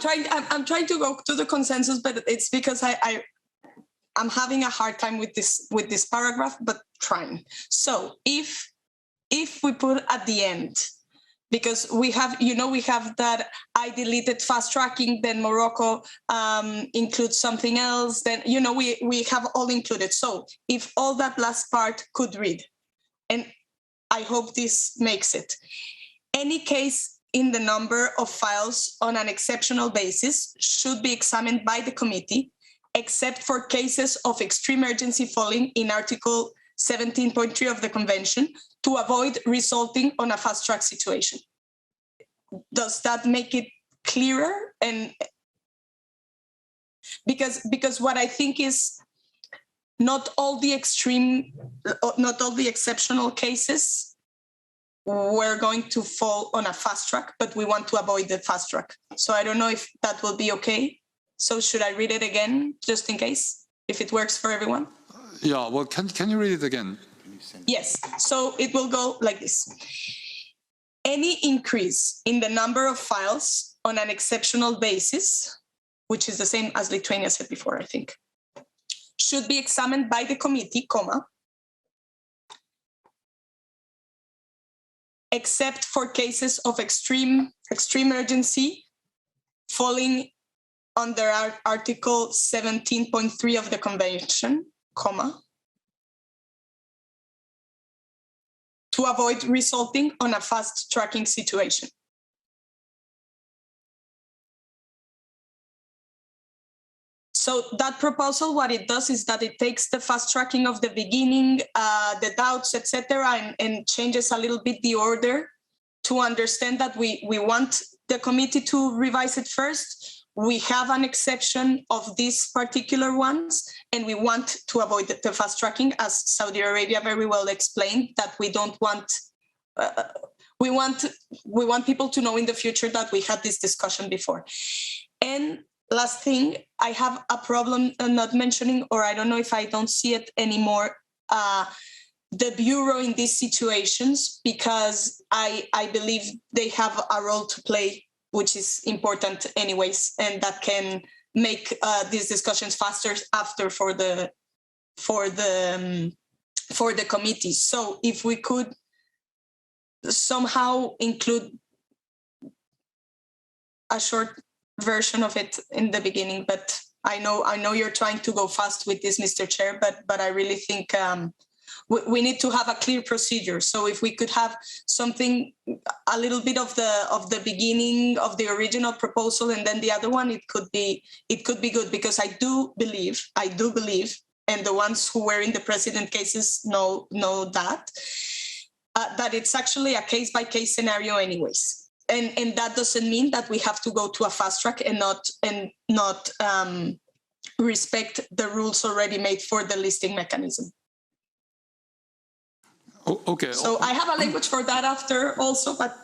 trying to go to the consensus, but it's because I'm having a hard time with this paragraph, but trying. So if we put at the end, because we have that I deleted fast tracking, then Morocco includes something else, then, we have all included. So if all that last part could read, and I hope this makes it, any case in the number of files on an exceptional basis should be examined by the committee, except for cases of extreme urgency falling in Article 17.3 of the Convention, to avoid resulting on a fast track situation. does that make it clearer? And because what I think is not all the exceptional cases we're going to fall on a fast track, but we want to avoid the fast track. So I don't know if that will be okay. So should I read it again, just in case, if it works for everyone? Yeah, well, can you read it again? Yes, so it will go like this. Any increase in the number of files on an exceptional basis, which is the same as Lithuania said before, I think, should be examined by the committee, comma, except for cases of extreme urgency falling under Article 17.3 of the Convention, comma, to avoid resulting on a fast tracking situation. So that proposal, what it does is that it takes the fast tracking of the beginning, the doubts, etc., and changes a little bit the order to understand that we want the committee to revise it first. We have an exception of these particular ones, and we want to avoid the fast tracking, as Saudi Arabia very well explained, that we don't want. We want people to know in the future that we had this discussion before. And last thing, I have a problem not mentioning, or I don't know if I don't see it anymore, the Bureau in these situations, because I believe they have a role to play, which is important anyways, and that can make these discussions faster after for the committees. So if we could somehow include a short version of it in the beginning, but I know you're trying to go fast with this, Mr. Chair, but I really think we need to have a clear procedure. So if we could have something, a little bit of the beginning of the original proposal, and then the other one, it could be good, because I do believe, and the ones who were in the precedent cases know that it's actually a case-by-case scenario anyways. And that doesn't mean that we have to go to a fast track and not respect the rules already made for the listing mechanism. Okay. So I have a language for that after also, but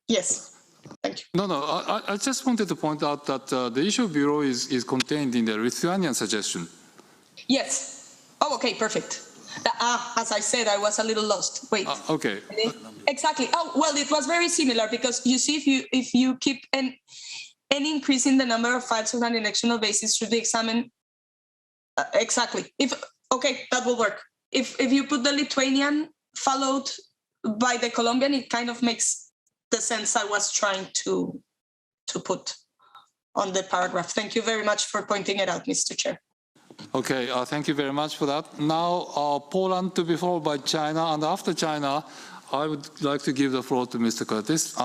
yes, thank you. No, I just wanted to point out that the issue bureau is contained in the Lithuanian suggestion. Yes. Oh, okay, perfect. As I said, I was a little lost. Wait. Okay. Exactly. Oh, well, it was very similar, because you see, if you keep any increase in the number of files on an electional basis should be examined. Exactly. Okay, that will work. If you put the Lithuanian followed by the Colombian, it kind of makes the sense I was trying to put on the paragraph. Thank you very much for pointing it out, Mr. Chair. Okay, thank you very much for that. Now, Poland to be followed by China, and after China, I would like to give the floor to Mr. Curtis.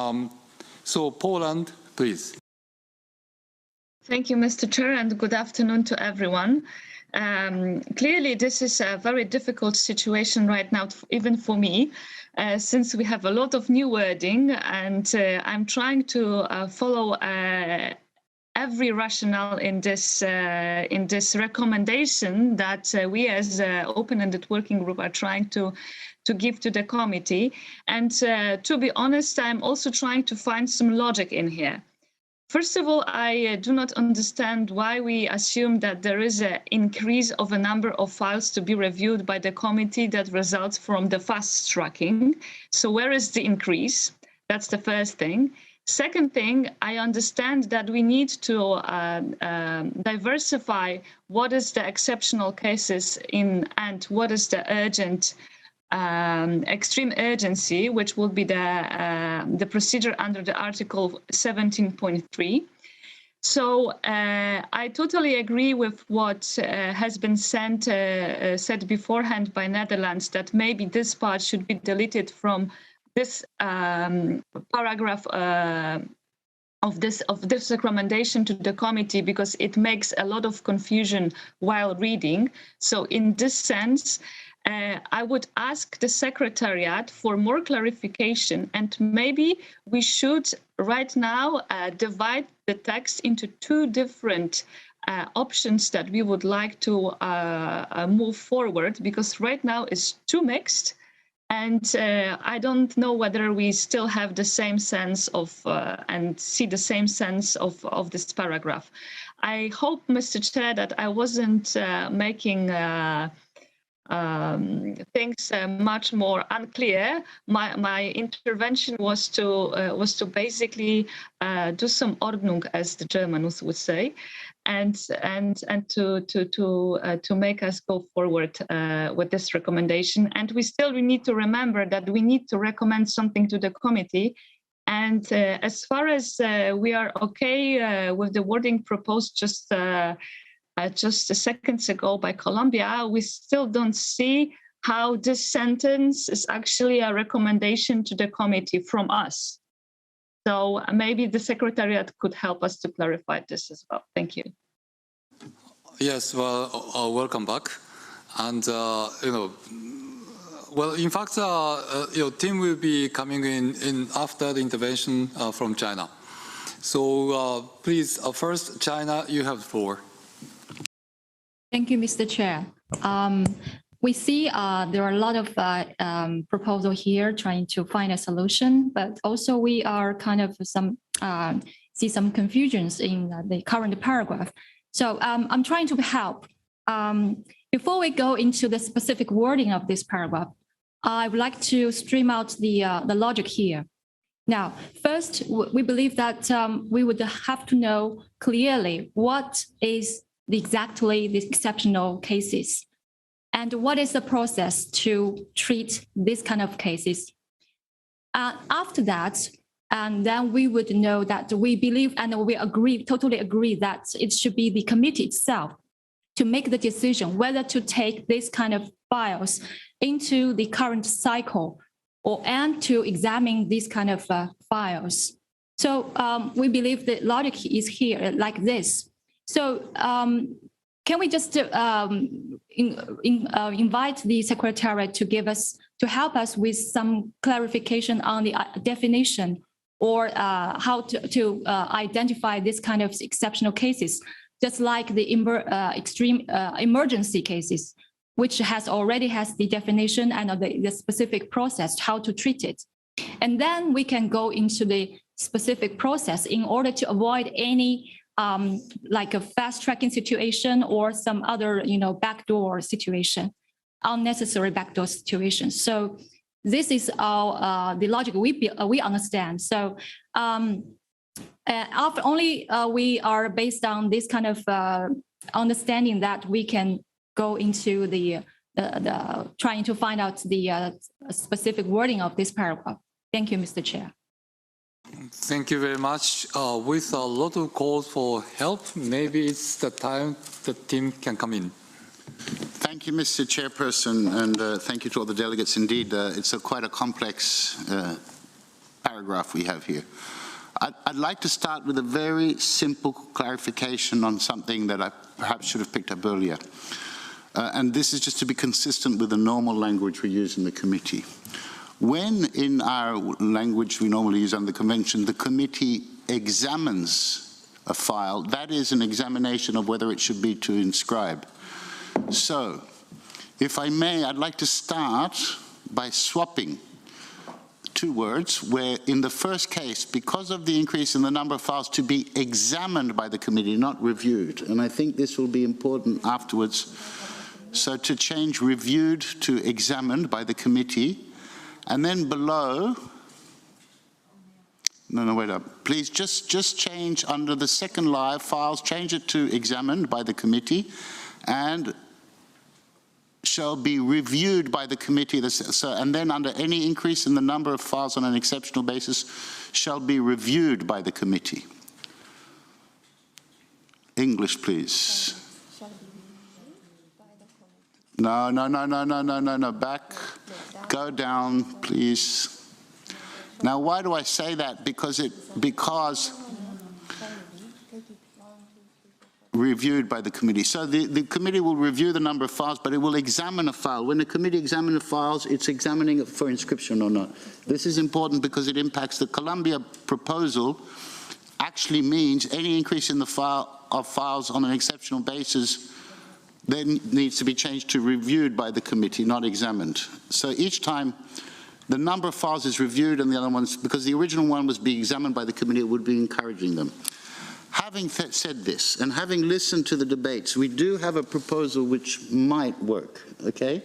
So Poland, please. Thank you, Mr. Chair, and good afternoon to everyone. Clearly, this is a very difficult situation right now, even for me, since we have a lot of new wording, and I'm trying to follow every rationale in this recommendation that we as open-ended working group are trying to give to the committee. And to be honest, I'm also trying to find some logic in here. First of all, I do not understand why we assume that there is an increase of a number of files to be reviewed by the committee that results from the fast tracking. So where is the increase? That's the first thing. Second thing, I understand that we need to diversify what is the exceptional cases and what is the urgent extreme urgency, which will be the procedure under the Article 17.3. So I totally agree with what has been said beforehand by Netherlands, that maybe this part should be deleted from this paragraph of this recommendation to the committee, because it makes a lot of confusion while reading. So in this sense, I would ask the Secretariat for more clarification, and maybe we should right now divide the text into two different options that we would like to move forward, because right now it's too mixed. And I don't know whether we still have the same sense of and see the same sense of this paragraph. I hope, Mr. Chair, that I wasn't making things much more unclear. My intervention was to basically do some Ordnung, as the Germans would say, and to make us go forward with this recommendation. And we need to remember that we need to recommend something to the committee. And as far as we are okay with the wording proposed just seconds ago by Colombia, we still don't see how this sentence is actually a recommendation to the committee from us. So maybe the Secretariat could help us to clarify this as well. Thank you. Yes, well, welcome back. And, well, in fact, your team will be coming in after the intervention from China. So please, first, China, you have the floor. Thank you, Mr. Chair. We see there are a lot of proposals here trying to find a solution, but also we are kind of see some confusions in the current paragraph. So I'm trying to help. Before we go into the specific wording of this paragraph, I would like to stream out the logic here. Now, first, we believe that we would have to know clearly what is exactly the exceptional cases and what is the process to treat this kind of cases. After that, and then we would know that we believe and we agree, totally agree that it should be the committee itself to make the decision whether to take this kind of files into the current cycle and to examine these kind of files. So we believe the logic is here like this. So can we just invite the Secretariat to help us with some clarification on the definition or how to identify this kind of exceptional cases, just like the extreme emergency cases, which already has the definition and the specific process, how to treat it. And then we can go into the specific process in order to avoid any like a fast tracking situation or some other, backdoor situation, unnecessary backdoor situation. So this is the logic we understand. So after only we are based on this kind of understanding that we can go into the trying to find out the specific wording of this paragraph. Thank you, Mr. Chair. Thank you very much. With a lot of calls for help, maybe it's the time the team can come in. Thank you, Mr. Chairperson, and thank you to all the delegates. Indeed, it's quite a complex paragraph we have here. I'd like to start with a very simple clarification on something that I perhaps should have picked up earlier. And this is just to be consistent with the normal language we use in the committee. When in our language we normally use under the convention, the committee examines a file, that is an examination of whether it should be to inscribe. So, if I may, I'd like to start by swapping two words where in the first case, because of the increase in the number of files to be examined by the committee, not reviewed, and I think this will be important afterwards. So to change reviewed to examined by the committee, and then below, no, wait up. Please just change under the second live files, change it to examined by the committee and shall be reviewed by the committee. And then under any increase in the number of files on an exceptional basis shall be reviewed by the committee. English, please. No, back, go down, please. Now, why do I say that? Because reviewed by the committee. So the committee will review the number of files, but it will examine a file. When the committee examines the files, it's examining it for inscription or not. This is important because it impacts the Colombia proposal. Actually means any increase in the files on an exceptional basis then needs to be changed to reviewed by the committee, not examined. So each time the number of files is reviewed and the other ones, because the original one was being examined by the committee, it would be encouraging them. Having said this, and having listened to the debates, we do have a proposal which might work, okay?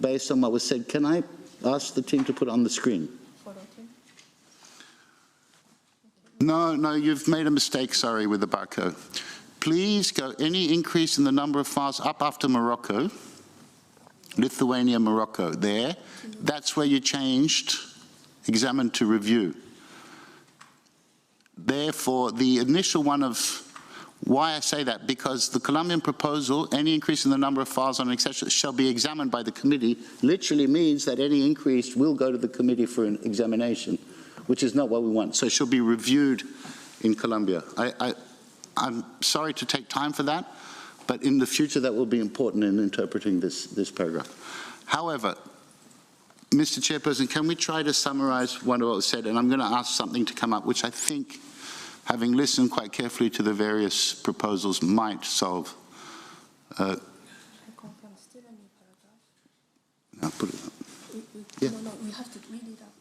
Based on what was said. Can I ask the team to put it on the screen? No, you've made a mistake, sorry, with the barcode. Please go, any increase in the number of files up after Morocco, Lithuania, Morocco, there, that's where you changed examine to review. Therefore, the initial one of, why I say that, because the Colombian proposal, any increase in the number of files on an exception shall be examined by the committee, literally means that any increase will go to the committee for an examination, which is not what we want. So it should be reviewed in Colombia. I'm sorry to take time for that, but in the future that will be important in interpreting this paragraph. However, Mr. Chairperson, can we try to summarize what was said? And I'm going to ask something to come up, which I think, having listened quite carefully to the various proposals, might solve. I'll put it up. Yeah. No, we have to read it up.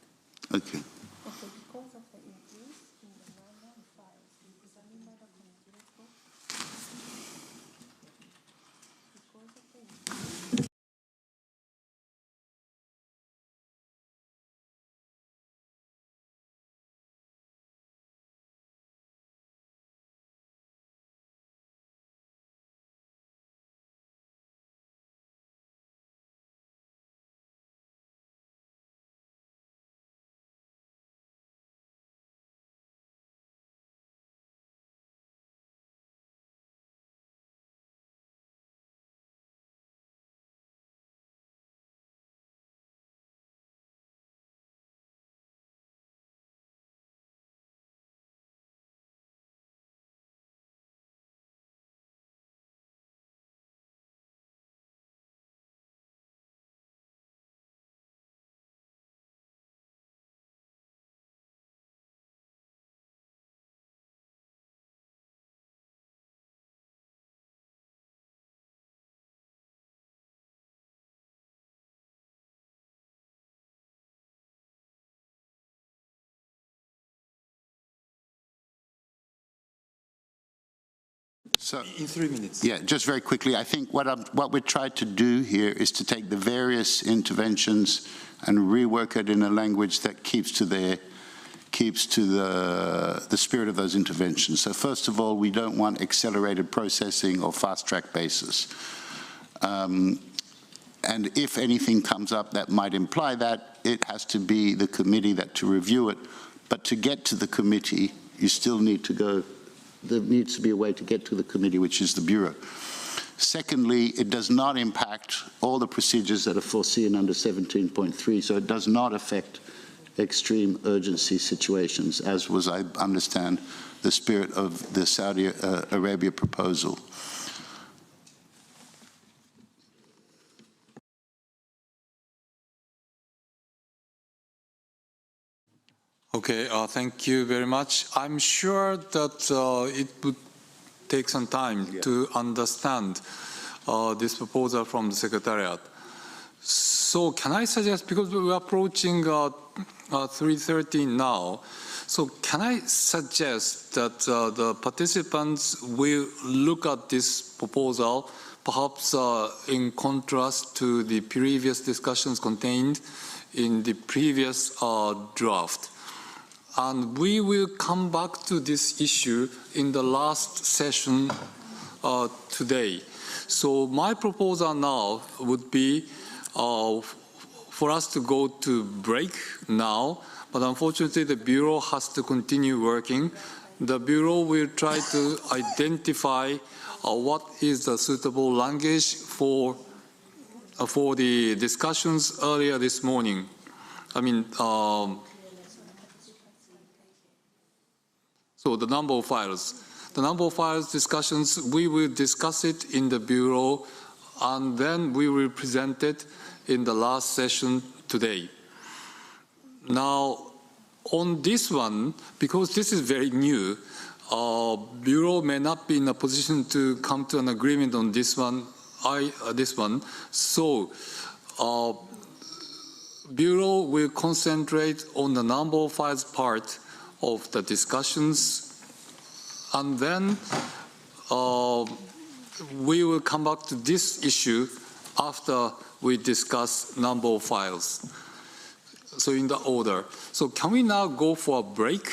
Okay. Okay, because of the increase in the number of files examined by the committee, let's go. Because of the increase. So, in 3 minutes. Yeah, just very quickly, I think what we tried to do here is to take the various interventions and rework it in a language that keeps to the spirit of those interventions. So first of all, we don't want accelerated processing or fast-track basis. And if anything comes up that might imply that, it has to be the committee to review it. But to get to the committee, you still need to go. There needs to be a way to get to the committee, which is the Bureau. Secondly, it does not impact all the procedures that are foreseen under 17.3, so it does not affect extreme urgency situations, as was, I understand, the spirit of the Saudi Arabia proposal. Okay, thank you very much. I'm sure that it would take some time to understand this proposal from the Secretariat. So can I suggest, because we're approaching 3:30 now, so can I suggest that the participants will look at this proposal, perhaps in contrast to the previous discussions contained in the previous draft. And we will come back to this issue in the last session today. So my proposal now would be for us to go to break now, but unfortunately the Bureau has to continue working. The Bureau will try to identify what is the suitable language for the discussions earlier this morning. I mean, so the number of files. the number of files discussions, we will discuss it in the Bureau, and then we will present it in the last session today. Now, on this one, because this is very new, Bureau may not be in a position to come to an agreement on this one. So, Bureau will concentrate on the number of files part of the discussions, and then we will come back to this issue after we discuss number of files. So in the order. So can we now go for a break?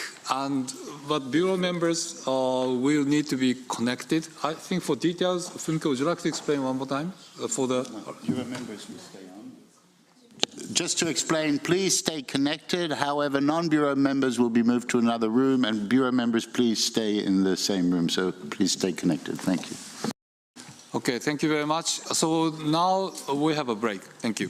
But Bureau members will need to be connected. I think for details, Funke, would you like to explain one more time? For the Bureau members will stay on. Just to explain, please stay connected. However, non-Bureau members will be moved to another room, and Bureau members, please stay in the same room. So please stay connected. Thank you. Okay, thank you very much. So now we have a break. Thank you.